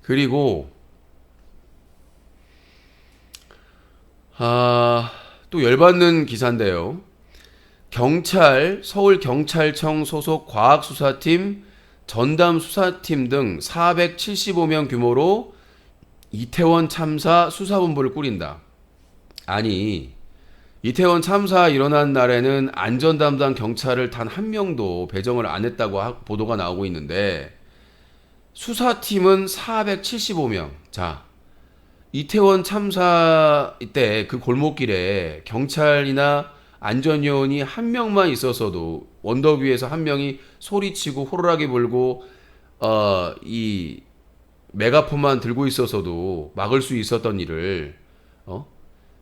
Speaker 1: 그리고 또 열받는 기사인데요. 서울경찰청 소속 과학수사팀, 전담수사팀 등 475명 규모로 이태원 참사 수사본부를 꾸린다. 아니, 이태원 참사 일어난 날에는 안전담당 경찰을 단 한 명도 배정을 안 했다고 보도가 나오고 있는데 수사팀은 475명. 자, 이태원 참사 때 그 골목길에 경찰이나 안전요원이 한 명만 있었어도 언덕 위에서 한 명이 소리치고 호루라기 불고 이 메가폰만 들고 있었어도 막을 수 있었던 일을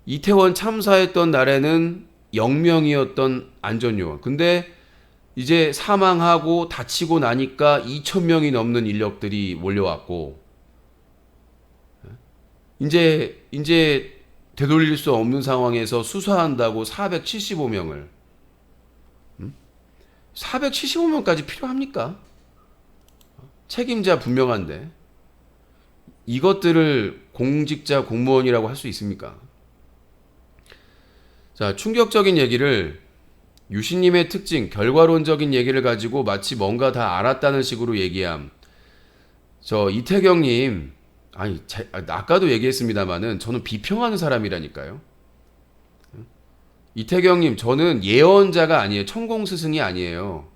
Speaker 1: 이태원 참사했던 날에는 0명이었던 안전요원. 근데 이제 사망하고 다치고 나니까 2,000명이 넘는 인력들이 몰려왔고 이제 되돌릴 수 없는 상황에서 수사한다고 475명을 475명까지 필요합니까? 책임자 분명한데 이것들을 공직자 공무원이라고 할 수 있습니까? 자, 충격적인 얘기를 유신님의 특징, 결과론적인 얘기를 가지고 마치 뭔가 다 알았다는 식으로 얘기함. 저 이태경님, 아까도 얘기했습니다만은 저는 비평하는 사람이라니까요. 이태경님, 저는 예언자가 아니에요. 천공스승이 아니에요.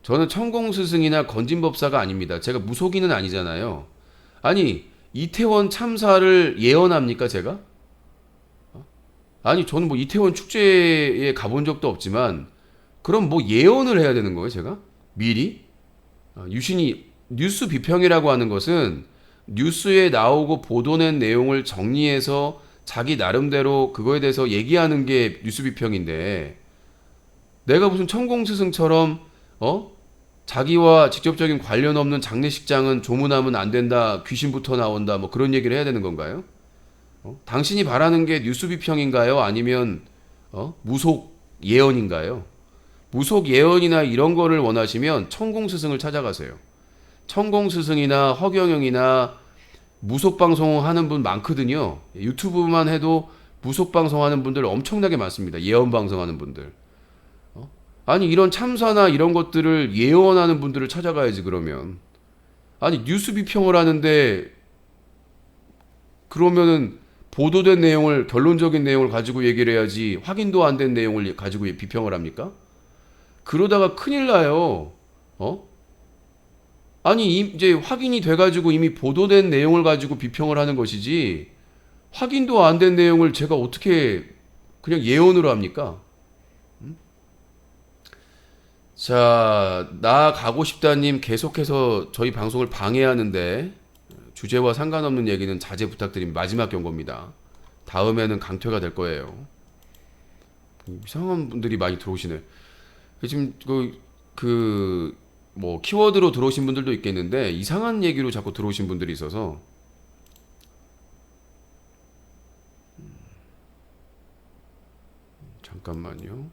Speaker 1: 저는 천공스승이나 건진법사가 아닙니다. 제가 무속인은 아니잖아요. 아니, 이태원 참사를 예언합니까, 제가? 아니, 저는 뭐 이태원 축제에 가본 적도 없지만, 그럼 뭐 예언을 해야 되는 거예요, 제가? 미리? 유신이, 뉴스 비평이라고 하는 것은 뉴스에 나오고 보도낸 내용을 정리해서 자기 나름대로 그거에 대해서 얘기하는 게 뉴스 비평인데, 내가 무슨 천공스승처럼, 자기와 직접적인 관련 없는 장례식장은 조문하면 안 된다, 귀신부터 나온다, 뭐 그런 얘기를 해야 되는 건가요? 당신이 바라는 게 뉴스 비평인가요? 아니면 무속 예언인가요? 무속 예언이나 이런 거를 원하시면 천공 스승을 찾아가세요. 천공 스승이나 허경영이나 무속 방송 하는 분 많거든요. 유튜브만 해도 무속 방송 하는 분들 엄청나게 많습니다. 예언 방송 하는 분들. 아니 이런 참사나 이런 것들을 예언하는 분들을 찾아가야지 그러면. 아니 뉴스 비평을 하는데 그러면은 보도된 내용을 결론적인 내용을 가지고 얘기를 해야지 확인도 안 된 내용을 가지고 비평을 합니까? 그러다가 큰일 나요. 아니 이제 확인이 돼가지고 이미 보도된 내용을 가지고 비평을 하는 것이지 확인도 안 된 내용을 제가 어떻게 그냥 예언으로 합니까? 자, 나 가고 싶다님 계속해서 저희 방송을 방해하는데 주제와 상관없는 얘기는 자제 부탁드립니다. 마지막 경고입니다. 다음에는 강퇴가 될 거예요. 이상한 분들이 많이 들어오시네. 지금 뭐 키워드로 들어오신 분들도 있겠는데 이상한 얘기로 자꾸 들어오신 분들이 있어서 잠깐만요.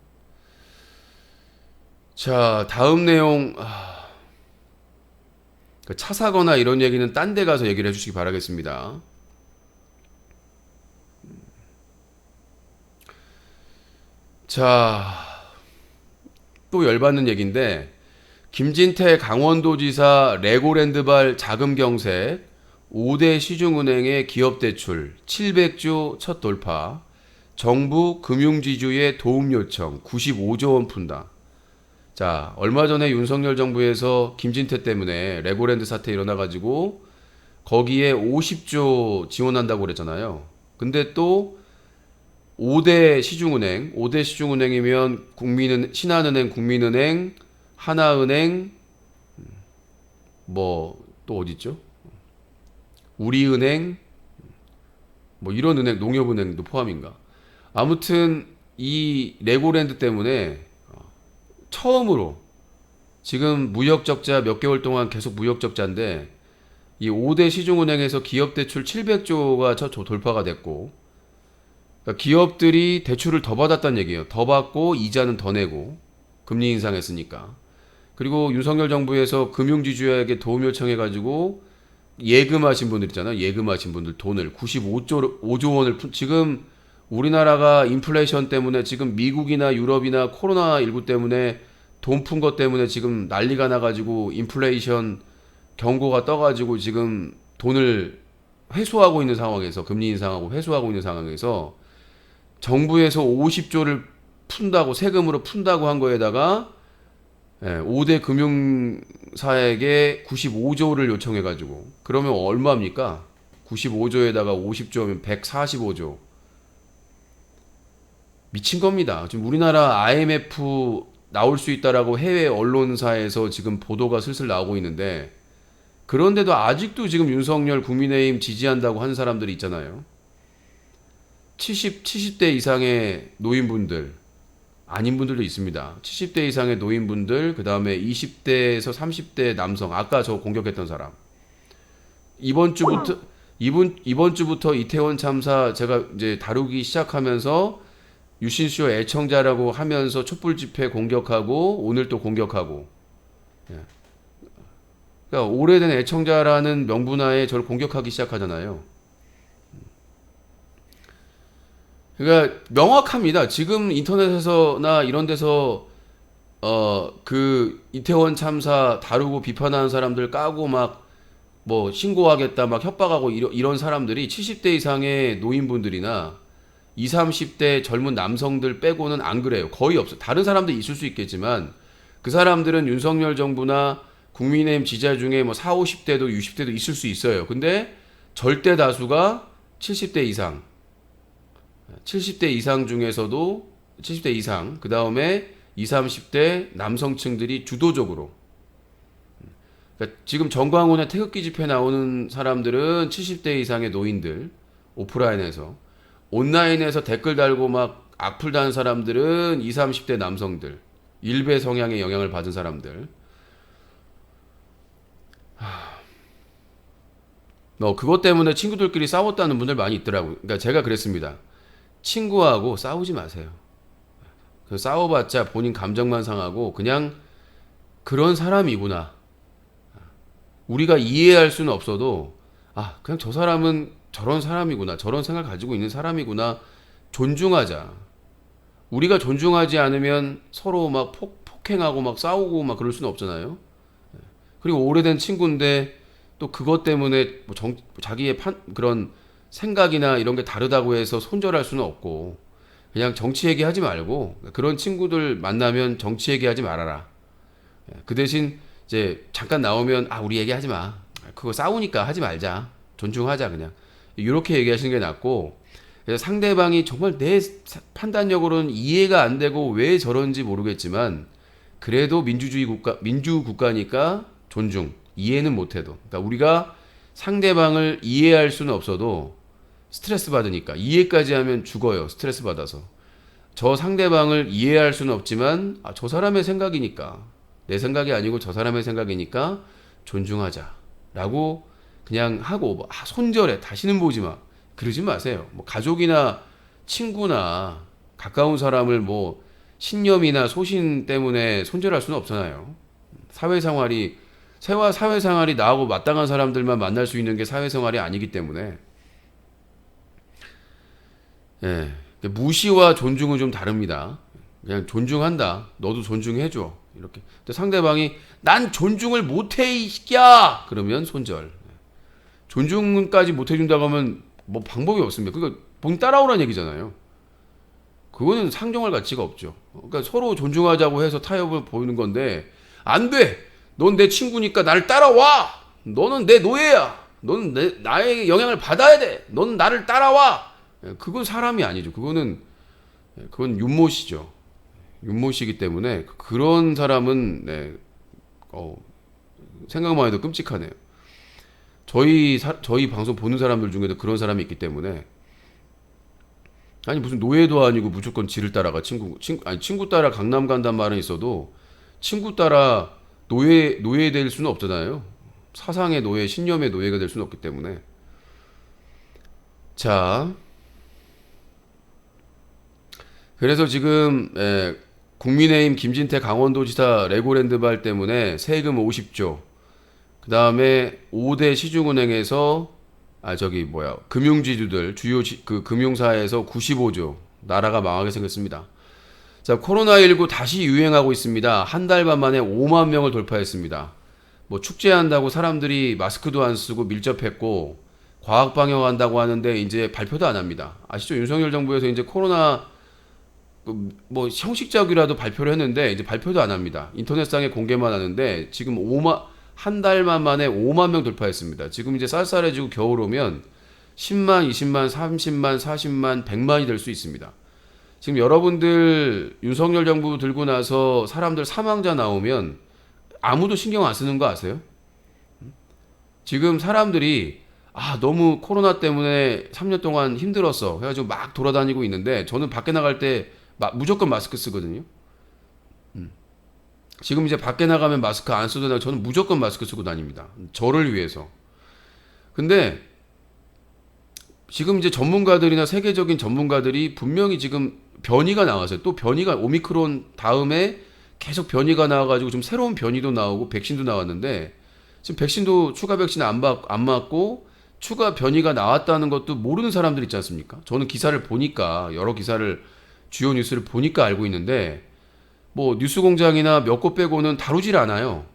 Speaker 1: 자, 다음 내용 차 사거나 이런 얘기는 딴 데 가서 얘기를 해주시기 바라겠습니다. 자, 또 열받는 얘기인데 김진태 강원도지사 레고랜드발 자금 경색 5대 시중은행의 기업대출 700조 첫 돌파 정부 금융지주의 도움 요청 95조 원 푼다. 자, 얼마 전에 윤석열 정부에서 김진태 때문에 레고랜드 사태 일어나가지고 거기에 50조 지원한다고 그랬잖아요. 근데 또 5대 시중은행이면 신한은행, 국민은행, 하나은행, 뭐 또 어디 있죠? 우리은행, 뭐 이런 은행, 농협은행도 포함인가? 아무튼 이 레고랜드 때문에 처음으로 지금 무역적자 몇 개월 동안 계속 무역적자인데 이 5대 시중은행에서 기업대출 700조가 첫 돌파가 됐고 그러니까 기업들이 대출을 더 받았다는 얘기예요. 더 받고 이자는 더 내고 금리 인상했으니까. 그리고 윤석열 정부에서 금융지주에게 도움 요청해가지고 예금하신 분들 있잖아요. 예금하신 분들 돈을 5조 원을 지금 우리나라가 인플레이션 때문에 지금 미국이나 유럽이나 코로나19 때문에 돈 푼 것 때문에 지금 난리가 나가지고 인플레이션 경고가 떠가지고 지금 돈을 회수하고 있는 상황에서 금리 인상하고 회수하고 있는 상황에서 정부에서 50조를 푼다고 세금으로 푼다고 한 거에다가 5대 금융사에게 95조를 요청해가지고 그러면 얼마입니까? 95조에다가 50조면 145조. 미친 겁니다. 지금 우리나라 IMF 나올 수 있다라고 해외 언론사에서 지금 보도가 슬슬 나오고 있는데 그런데도 아직도 지금 윤석열 국민의힘 지지한다고 하는 사람들이 있잖아요. 70대 이상의 노인분들 아닌 분들도 있습니다. 70대 이상의 노인분들, 그 다음에 20대에서 30대 남성, 아까 저 공격했던 사람. 이번 주부터 이태원 참사 제가 이제 다루기 시작하면서 유신쇼 애청자라고 하면서 촛불 집회 공격하고 오늘 또 공격하고. 그러니까 오래된 애청자라는 명분하에 저를 공격하기 시작하잖아요. 그러니까 명확합니다. 지금 인터넷에서나 이런 데서 그 이태원 참사 다루고 비판하는 사람들 까고 막 뭐 신고하겠다 막 협박하고 이런 사람들이 70대 이상의 노인분들이나 20, 30대 젊은 남성들 빼고는 안 그래요. 거의 없어요. 다른 사람도 있을 수 있겠지만 그 사람들은 윤석열 정부나 국민의힘 지지자 중에 뭐 40, 50대도 60대도 있을 수 있어요. 근데 절대 다수가 70대 이상 70대 이상 중에서도 70대 이상 그 다음에 20, 30대 남성층들이 주도적으로 그러니까 지금 정광훈의 태극기 집회 나오는 사람들은 70대 이상의 노인들 오프라인에서 온라인에서 댓글 달고 막 악플 다는 사람들은 20, 30대 남성들 일베 성향의 영향을 받은 사람들 그것 때문에 친구들끼리 싸웠다는 분들 많이 있더라고요. 그러니까 제가 그랬습니다. 친구하고 싸우지 마세요. 싸워봤자 본인 감정만 상하고 그냥 그런 사람이구나. 우리가 이해할 수는 없어도 그냥 저 사람은 저런 사람이구나. 저런 생각 가지고 있는 사람이구나. 존중하자. 우리가 존중하지 않으면 서로 막 폭행하고 막 싸우고 막 그럴 수는 없잖아요. 그리고 오래된 친구인데 또 그것 때문에 자기의 그런 생각이나 이런 게 다르다고 해서 손절할 수는 없고 그냥 정치 얘기하지 말고 그런 친구들 만나면 정치 얘기하지 말아라. 그 대신 이제 잠깐 나오면 우리 얘기하지 마. 그거 싸우니까 하지 말자. 존중하자 그냥. 이렇게 얘기하시는 게 낫고 그래서 상대방이 정말 내 판단력으로는 이해가 안 되고 왜 저런지 모르겠지만 그래도 민주 국가니까 존중. 이해는 못해도. 그러니까 우리가 상대방을 이해할 수는 없어도 스트레스 받으니까 이해까지 하면 죽어요. 스트레스 받아서. 저 상대방을 이해할 수는 없지만 저 사람의 생각이니까 내 생각이 아니고 저 사람의 생각이니까 존중하자라고 그냥 하고 손절해 다시는 보지 마 그러지 마세요. 뭐 가족이나 친구나 가까운 사람을 뭐 신념이나 소신 때문에 손절할 수는 없잖아요. 사회생활이 나하고 마땅한 사람들만 만날 수 있는 게 사회생활이 아니기 때문에 무시와 존중은 좀 다릅니다. 그냥 존중한다. 너도 존중해줘. 이렇게. 근데 상대방이 난 존중을 못해 이 새끼야. 그러면 손절. 존중까지 못해준다고 하면 뭐 방법이 없습니다. 그러니까 본 따라오라는 얘기잖아요. 그거는 상정할 가치가 없죠. 그러니까 서로 존중하자고 해서 타협을 보이는 건데 안 돼. 넌 내 친구니까 나를 따라와. 너는 내 노예야. 너는 나의 영향을 받아야 돼. 너는 나를 따라와. 그건 사람이 아니죠. 그건 윤모시죠. 윤모시기 때문에 그런 사람은 생각만 해도 끔찍하네요. 저희 방송 보는 사람들 중에도 그런 사람이 있기 때문에 아니 무슨 노예도 아니고 무조건 지를 따라가 친구 따라 강남 간단 말은 있어도 친구 따라 노예 될 수는 없잖아요. 사상의 노예, 신념의 노예가 될 수는 없기 때문에 자 그래서 지금 국민의힘 김진태 강원도지사 레고랜드발 때문에 세금 50조 그 다음에 5대 시중은행에서 금융지주들 주요 그 금융사에서 95조 나라가 망하게 생겼습니다. 자 코로나19 다시 유행하고 있습니다. 한 달 반 만에 5만 명을 돌파했습니다. 뭐 축제한다고 사람들이 마스크도 안 쓰고 밀접했고 과학 방역한다고 하는데 이제 발표도 안 합니다. 아시죠? 윤석열 정부에서 이제 코로나 뭐 형식적이라도 발표를 했는데 이제 발표도 안 합니다. 인터넷상에 공개만 하는데 지금 한 달만 만에 5만 명 돌파했습니다. 지금 이제 쌀쌀해지고 겨울 오면 10만, 20만, 30만, 40만, 100만이 될 수 있습니다. 지금 여러분들 윤석열 정부 들고 나서 사람들 사망자 나오면 아무도 신경 안 쓰는 거 아세요? 지금 사람들이 너무 코로나 때문에 3년 동안 힘들었어. 그래가지고 막 돌아다니고 있는데 저는 밖에 나갈 때 무조건 마스크 쓰거든요. 지금 이제 밖에 나가면 마스크 안 써도 되나 저는 무조건 마스크 쓰고 다닙니다. 저를 위해서. 근데 지금 이제 전문가들이나 세계적인 전문가들이 분명히 지금 변이가 나왔어요. 또 변이가 오미크론 다음에 계속 변이가 나와가지고 좀 새로운 변이도 나오고 백신도 나왔는데 지금 백신도 추가 백신 안 맞고 추가 변이가 나왔다는 것도 모르는 사람들 있지 않습니까? 저는 기사를 보니까 여러 기사를 주요 뉴스를 보니까 알고 있는데 뭐 뉴스공장이나 몇 곳 빼고는 다루질 않아요.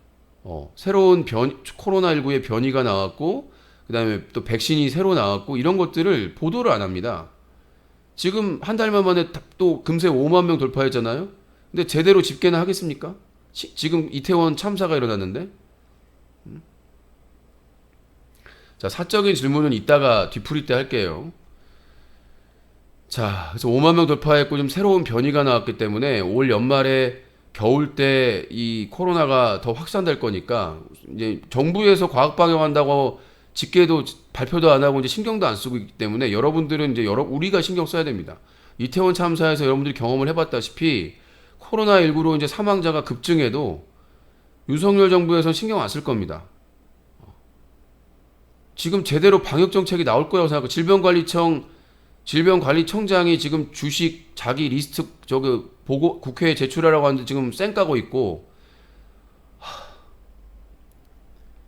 Speaker 1: 새로운 코로나19의 변이가 나왔고 그다음에 또 백신이 새로 나왔고 이런 것들을 보도를 안 합니다. 지금 한 달만 만에 또 금세 5만 명 돌파했잖아요. 근데 제대로 집계는 하겠습니까? 지금 이태원 참사가 일어났는데. 자, 사적인 질문은 이따가 뒤풀이 때 할게요. 자, 그래서 5만 명 돌파했고 좀 새로운 변이가 나왔기 때문에 올 연말에 겨울 때 이 코로나가 더 확산될 거니까 이제 정부에서 과학 방역한다고 집계도 발표도 안 하고 이제 신경도 안 쓰고 있기 때문에 여러분들은 이제 우리가 신경 써야 됩니다. 이태원 참사에서 여러분들이 경험을 해봤다시피 코로나19로 이제 사망자가 급증해도 윤석열 정부에서는 신경 안 쓸 겁니다. 지금 제대로 방역 정책이 나올 거라고 생각하고 질병관리청장이 지금 주식 자기 리스트 저기 보고 국회에 제출하라고 하는데 지금 쌩 까고 있고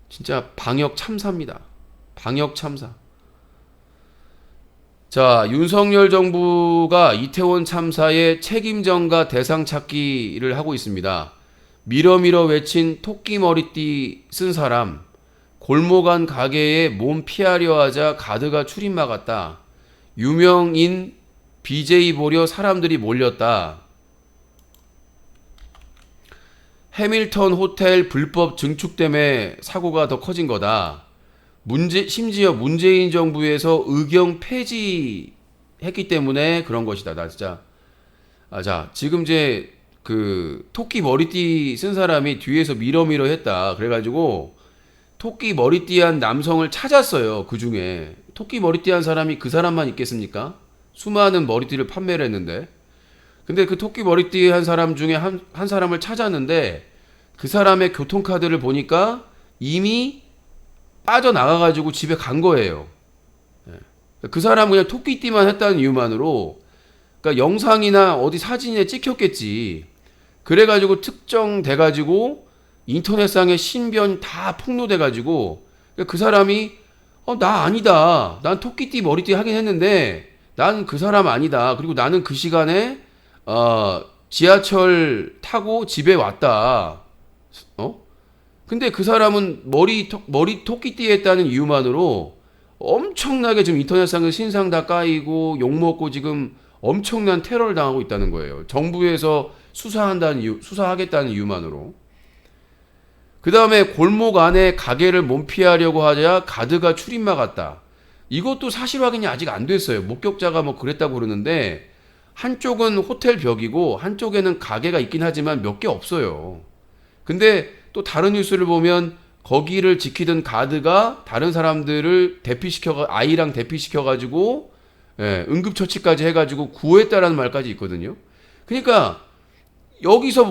Speaker 1: 진짜 방역 참사입니다. 방역 참사. 자, 윤석열 정부가 이태원 참사의 책임전가 대상 찾기를 하고 있습니다. 밀어 외친 토끼 머리띠 쓴 사람, 골목 안 가게에 몸 피하려 하자 가드가 출입 막았다. 유명인 BJ 보려 사람들이 몰렸다. 해밀턴 호텔 불법 증축 때문에 사고가 더 커진 거다. 심지어 문재인 정부에서 의경 폐지했기 때문에 그런 것이다. 나 진짜. 자, 지금 이제 그 토끼 머리띠 쓴 사람이 뒤에서 밀어 했다. 그래가지고 토끼 머리띠한 남성을 찾았어요. 그 중에 토끼 머리띠한 사람이 그 사람만 있겠습니까? 수많은 머리띠를 판매를 했는데, 근데 그 토끼 머리띠한 사람 중에 한 사람을 찾았는데 그 사람의 교통카드를 보니까 이미 빠져나가가지고 집에 간 거예요. 그 사람은 그냥 토끼띠만 했다는 이유만으로, 그러니까 영상이나 어디 사진에 찍혔겠지. 그래가지고 특정돼가지고 인터넷상에 신변 다 폭로돼가지고 그 사람이 나 아니다. 난 토끼띠 머리띠 하긴 했는데 난 그 사람 아니다. 그리고 나는 그 시간에 지하철 타고 집에 왔다. 근데 그 사람은 머리 토끼띠 했다는 이유만으로 엄청나게 지금 인터넷상에 신상 다 까이고 욕먹고 지금 엄청난 테러를 당하고 있다는 거예요. 정부에서 수사하겠다는 이유만으로. 그 다음에 골목 안에 가게를 몸피하려고 하자 가드가 출입 막았다. 이것도 사실 확인이 아직 안 됐어요. 목격자가 뭐 그랬다고 그러는데 한쪽은 호텔 벽이고 한쪽에는 가게가 있긴 하지만 몇 개 없어요. 근데 또 다른 뉴스를 보면 거기를 지키던 가드가 다른 사람들을 아이랑 대피시켜가지고 응급처치까지 해가지고 구했다라는 말까지 있거든요. 그러니까 여기서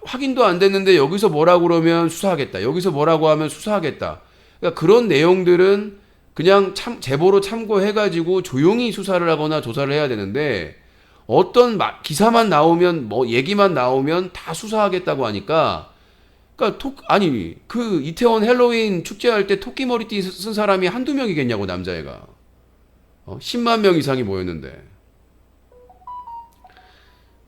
Speaker 1: 확인도 안 됐는데 여기서 뭐라고 그러면 수사하겠다. 여기서 뭐라고 하면 수사하겠다. 그러니까 그런 내용들은 그냥 제보로 참고해가지고 조용히 수사를 하거나 조사를 해야 되는데 어떤 기사만 나오면 뭐 얘기만 나오면 다 수사하겠다고 하니까, 그러니까 그 이태원 헬로윈 축제할 때 토끼 머리띠 쓴 사람이 한두 명이겠냐고, 남자애가. 10만 명 이상이 모였는데.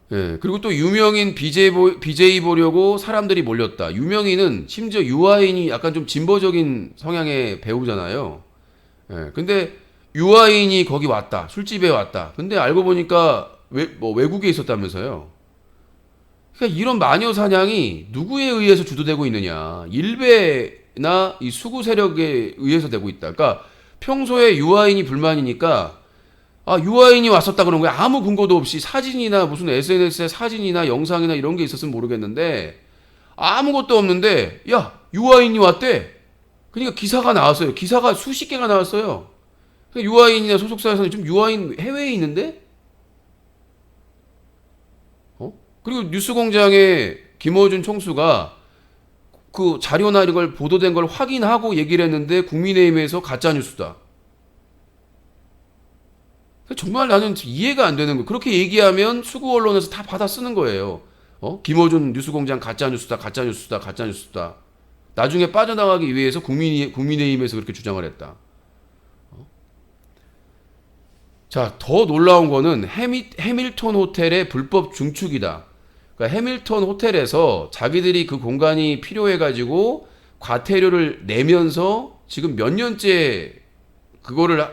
Speaker 1: 그리고 또 유명인 BJ 보려고 사람들이 몰렸다. 유명인은 심지어 유아인이 약간 좀 진보적인 성향의 배우잖아요. 근데 유아인이 거기 왔다. 술집에 왔다. 근데 알고 보니까 외국에 있었다면서요. 그러니까 이런 마녀 사냥이 누구에 의해서 주도되고 있느냐. 일베나 이 수구 세력에 의해서 되고 있다. 그러니까 평소에 유아인이 불만이니까 유아인이 왔었다 그런 거야. 아무 근거도 없이 사진이나 무슨 SNS에 사진이나 영상이나 이런 게 있었으면 모르겠는데 아무것도 없는데 야, 유아인이 왔대. 그러니까 기사가 나왔어요. 기사가 수십 개가 나왔어요. 그러니까 유아인이나 소속사에서는 좀 유아인 해외에 있는데? 그리고 뉴스공장의 김어준 총수가 그 자료나 이걸 보도된 걸 확인하고 얘기를 했는데 국민의힘에서 가짜뉴스다. 정말 나는 이해가 안 되는 거예요. 그렇게 얘기하면 수구 언론에서 다 받아 쓰는 거예요. 김어준 뉴스공장 가짜뉴스다. 나중에 빠져나가기 위해서 국민의힘에서 그렇게 주장을 했다. 자, 더 놀라운 거는 해밀턴 호텔의 불법 중축이다. 그러니까 해밀턴 호텔에서 자기들이 그 공간이 필요해가지고 과태료를 내면서 지금 몇 년째 그거를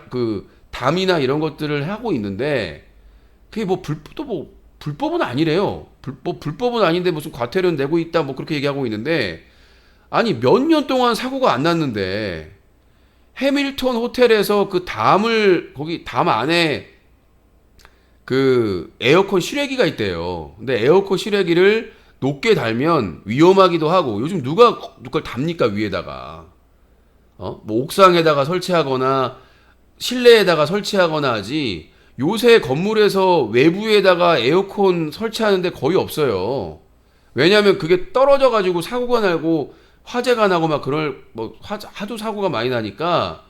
Speaker 1: 담이나 이런 것들을 하고 있는데 그게 불법은 아니래요. 불법은 아닌데 무슨 과태료는 내고 있다 뭐 그렇게 얘기하고 있는데, 아니 몇 년 동안 사고가 안 났는데 해밀턴 호텔에서 거기 담 안에 그 에어컨 실외기가 있대요. 근데 에어컨 실외기를 높게 달면 위험하기도 하고, 요즘 누가 그걸 답니까 위에다가? 뭐 옥상에다가 설치하거나 실내에다가 설치하거나 하지, 요새 건물에서 외부에다가 에어컨 설치하는데 거의 없어요. 왜냐하면 그게 떨어져 가지고 사고가 나고 화재가 나고 막 하도 사고가 많이 나니까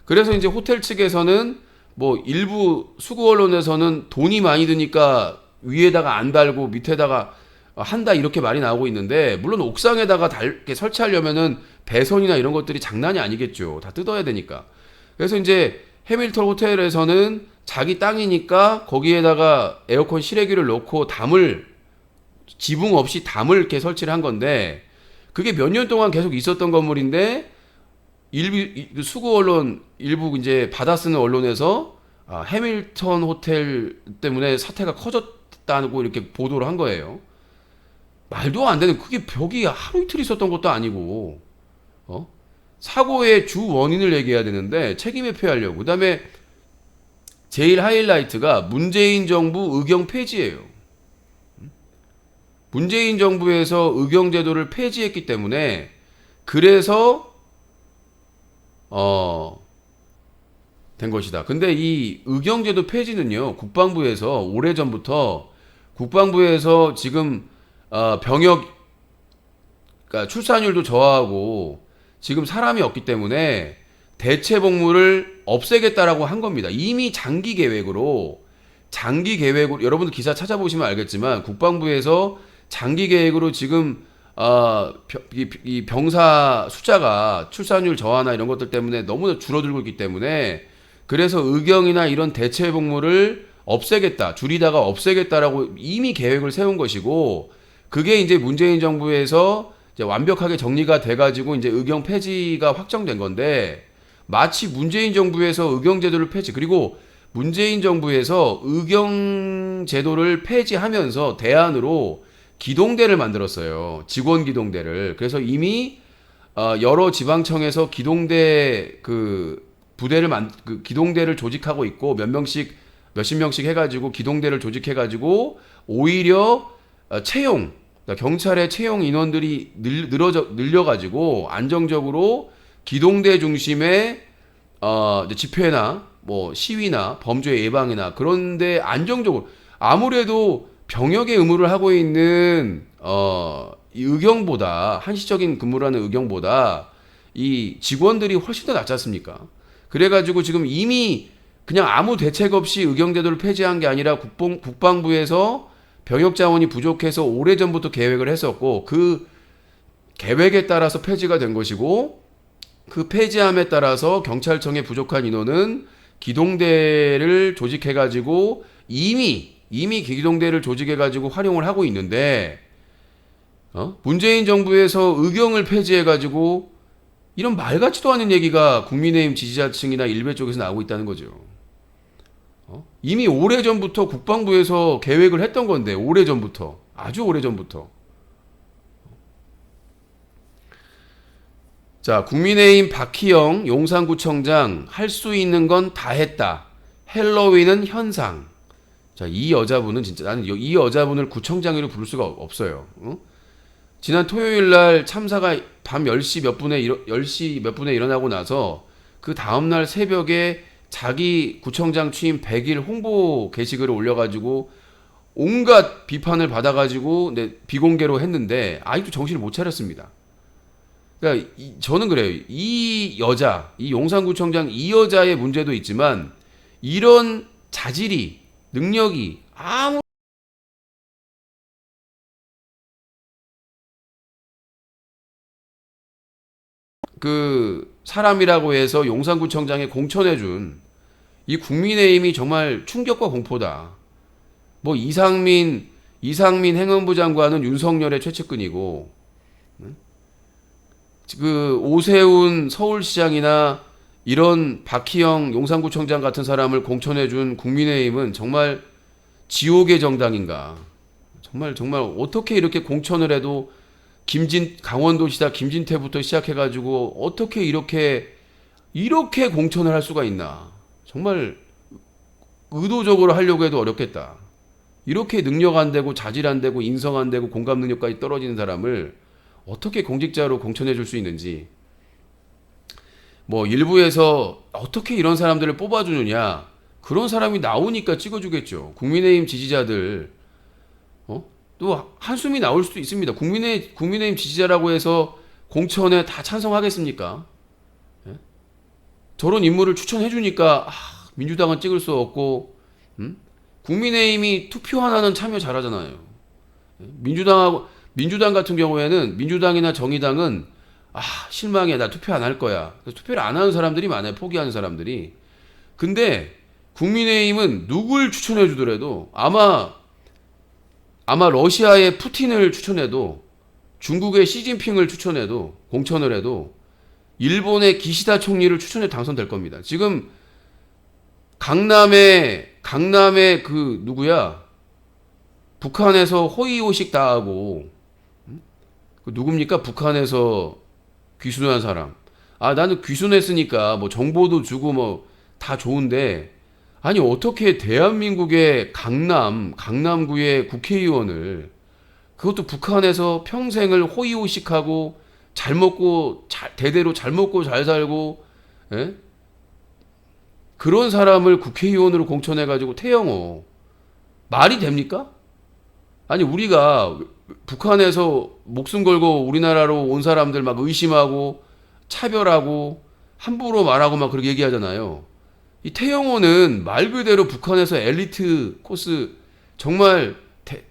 Speaker 1: 그래서 이제 호텔 측에서는 뭐 일부 수구 언론에서는 돈이 많이 드니까 위에다가 안 달고 밑에다가 한다 이렇게 말이 나오고 있는데, 물론 옥상에다가 이렇게 설치하려면은 배선이나 이런 것들이 장난이 아니겠죠. 다 뜯어야 되니까. 그래서 이제 해밀턴 호텔에서는 자기 땅이니까 거기에다가 에어컨 실외기를 넣고 지붕 없이 담을 이렇게 설치를 한 건데, 그게 몇 년 동안 계속 있었던 건물인데, 수구 언론 일부 이제 받아 쓰는 언론에서 해밀턴 호텔 때문에 사태가 커졌다고 이렇게 보도를 한 거예요. 말도 안 되는, 그게 벽이 하루 이틀 있었던 것도 아니고, 사고의 주 원인을 얘기해야 되는데 책임 회피하려고. 그다음에 제일 하이라이트가 문재인 정부 의경 폐지예요. 문재인 정부에서 의경 제도를 폐지했기 때문에, 그래서 된 것이다. 근데 이 의경 제도 폐지는요, 국방부에서 오래전부터, 국방부에서 지금 병역, 그러니까 출산율도 저하고 지금 사람이 없기 때문에 대체 복무를 없애겠다라고 한 겁니다. 이미 장기 계획으로, 여러분들 기사 찾아보시면 알겠지만 국방부에서 장기 계획으로 지금 이 병사 숫자가 출산율 저하나 이런 것들 때문에 너무 줄어들고 있기 때문에, 그래서 의경이나 이런 대체 복무를 없애겠다, 줄이다가 없애겠다라고 이미 계획을 세운 것이고, 그게 이제 문재인 정부에서 이제 완벽하게 정리가 돼가지고 이제 의경 폐지가 확정된 건데, 마치 문재인 정부에서 의경 제도를 폐지, 그리고 문재인 정부에서 의경 제도를 폐지하면서 대안으로 기동대를 만들었어요. 직원 기동대를. 그래서 이미 여러 지방청에서 기동대 기동대를 조직하고 있고, 몇십 명씩 해가지고 기동대를 조직해가지고 오히려 경찰의 채용 인원들이 늘려가지고 안정적으로 기동대 중심의 집회나 뭐 시위나 범죄 예방이나 그런데 안정적으로, 아무래도 병역의 의무를 하고 있는 이 의경보다, 한시적인 근무를 하는 의경보다 이 직원들이 훨씬 더 낫지 않습니까? 그래가지고 지금 이미 그냥 아무 대책 없이 의경제도를 폐지한 게 아니라 국방부에서 병역 자원이 부족해서 오래전부터 계획을 했었고, 그 계획에 따라서 폐지가 된 것이고, 그 폐지함에 따라서 경찰청의 부족한 인원은 기동대를 조직해가지고 이미 기동대를 조직해가지고 활용을 하고 있는데, 문재인 정부에서 의경을 폐지해가지고 이런 말 같지도 않은 얘기가 국민의힘 지지자층이나 일베 쪽에서 나오고 있다는 거죠. 이미 오래전부터 국방부에서 계획을 했던 건데, 오래전부터, 아주 오래전부터. 자, 국민의힘 박희영 용산구청장, 할 수 있는 건 다 했다. 헬로윈은 현상. 자, 이 여자분은 진짜, 나는 이 여자분을 구청장으로 부를 수가 없어요. 지난 토요일 날 참사가 밤 10시 몇 분에 일어나고 나서 그 다음날 새벽에 자기 구청장 취임 100일 홍보 게시글을 올려가지고 온갖 비판을 받아가지고 비공개로 했는데 아직도 정신을 못 차렸습니다. 그러니까 저는 그래요. 이 용산구청장 이 여자의 문제도 있지만, 이런 자질이, 능력이 사람이라고 해서 용산구청장에 공천해준 이 국민의힘이 정말 충격과 공포다. 뭐 이상민 행안부 장관은 윤석열의 최측근이고, 오세훈 서울시장이나 이런 박희영 용산구청장 같은 사람을 공천해준 국민의힘은 정말 지옥의 정당인가. 정말 어떻게 이렇게 공천을 해도 강원도시다 김진태부터 시작해가지고 어떻게 이렇게 공천을 할 수가 있나. 정말 의도적으로 하려고 해도 어렵겠다. 이렇게 능력 안 되고 자질 안 되고 인성 안 되고 공감 능력까지 떨어지는 사람을 어떻게 공직자로 공천해 줄 수 있는지. 뭐 일부에서 어떻게 이런 사람들을 뽑아주느냐, 그런 사람이 나오니까 찍어주겠죠. 국민의힘 지지자들 또 한숨이 나올 수도 있습니다. 국민의힘 지지자라고 해서 공천에 다 찬성하겠습니까? 예? 저런 인물을 추천해 주니까 민주당은 찍을 수 없고, 국민의힘이 투표 하나는 참여 잘하잖아요. 민주당 같은 경우에는 민주당이나 정의당은 실망해, 나 투표 안 할 거야. 그래서 투표를 안 하는 사람들이 많아요. 포기하는 사람들이. 근데 국민의힘은 누굴 추천해 주더라도 아마 러시아의 푸틴을 추천해도, 중국의 시진핑을 추천해도, 공천을 해도, 일본의 기시다 총리를 추천해 당선될 겁니다. 지금 강남에 그 누구야? 북한에서 호의호식 당하고, 그 누굽니까? 북한에서 귀순한 사람. 나는 귀순했으니까 뭐 정보도 주고 뭐 다 좋은데, 아니 어떻게 대한민국의 강남구의 국회의원을, 그것도 북한에서 평생을 호의호식하고 대대로 잘 먹고 잘 살고, 예? 그런 사람을 국회의원으로 공천해가지고 태영호, 말이 됩니까? 아니 우리가 북한에서 목숨 걸고 우리나라로 온 사람들 막 의심하고 차별하고 함부로 말하고 막 그렇게 얘기하잖아요. 이 태영호는 말 그대로 북한에서 엘리트 코스, 정말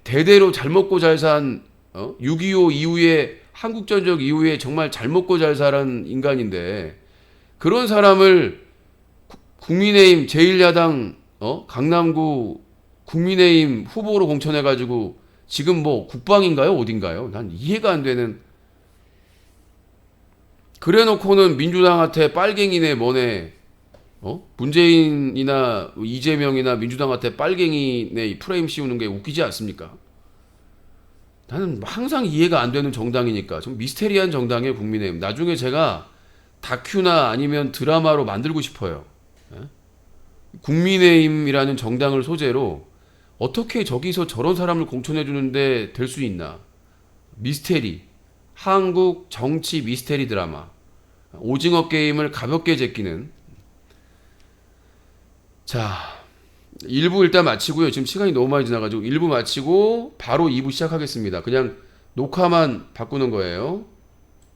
Speaker 1: 대대로 잘 먹고 잘 산, 6.25 이후에, 한국전적 이후에 정말 잘 먹고 잘 살은 인간인데, 그런 사람을 국민의힘 제1야당 강남구 국민의힘 후보로 공천해가지고 지금 뭐 국방인가요? 어딘가요? 난 이해가 안 되는. 그래놓고는 민주당한테 빨갱이네 뭐네, 문재인이나 이재명이나 민주당한테 빨갱이네 이 프레임 씌우는 게 웃기지 않습니까? 나는 항상 이해가 안 되는 정당이니까. 좀 미스테리한 정당이에요, 국민의힘. 나중에 제가 다큐나 아니면 드라마로 만들고 싶어요. 예? 국민의힘이라는 정당을 소재로 어떻게 저기서 저런 사람을 공천해 주는데 될 수 있나? 미스테리, 한국 정치 미스테리 드라마, 오징어 게임을 가볍게 제끼는. 자, 1부 일단 마치고요. 지금 시간이 너무 많이 지나가지고 1부 마치고 바로 2부 시작하겠습니다. 그냥 녹화만 바꾸는 거예요.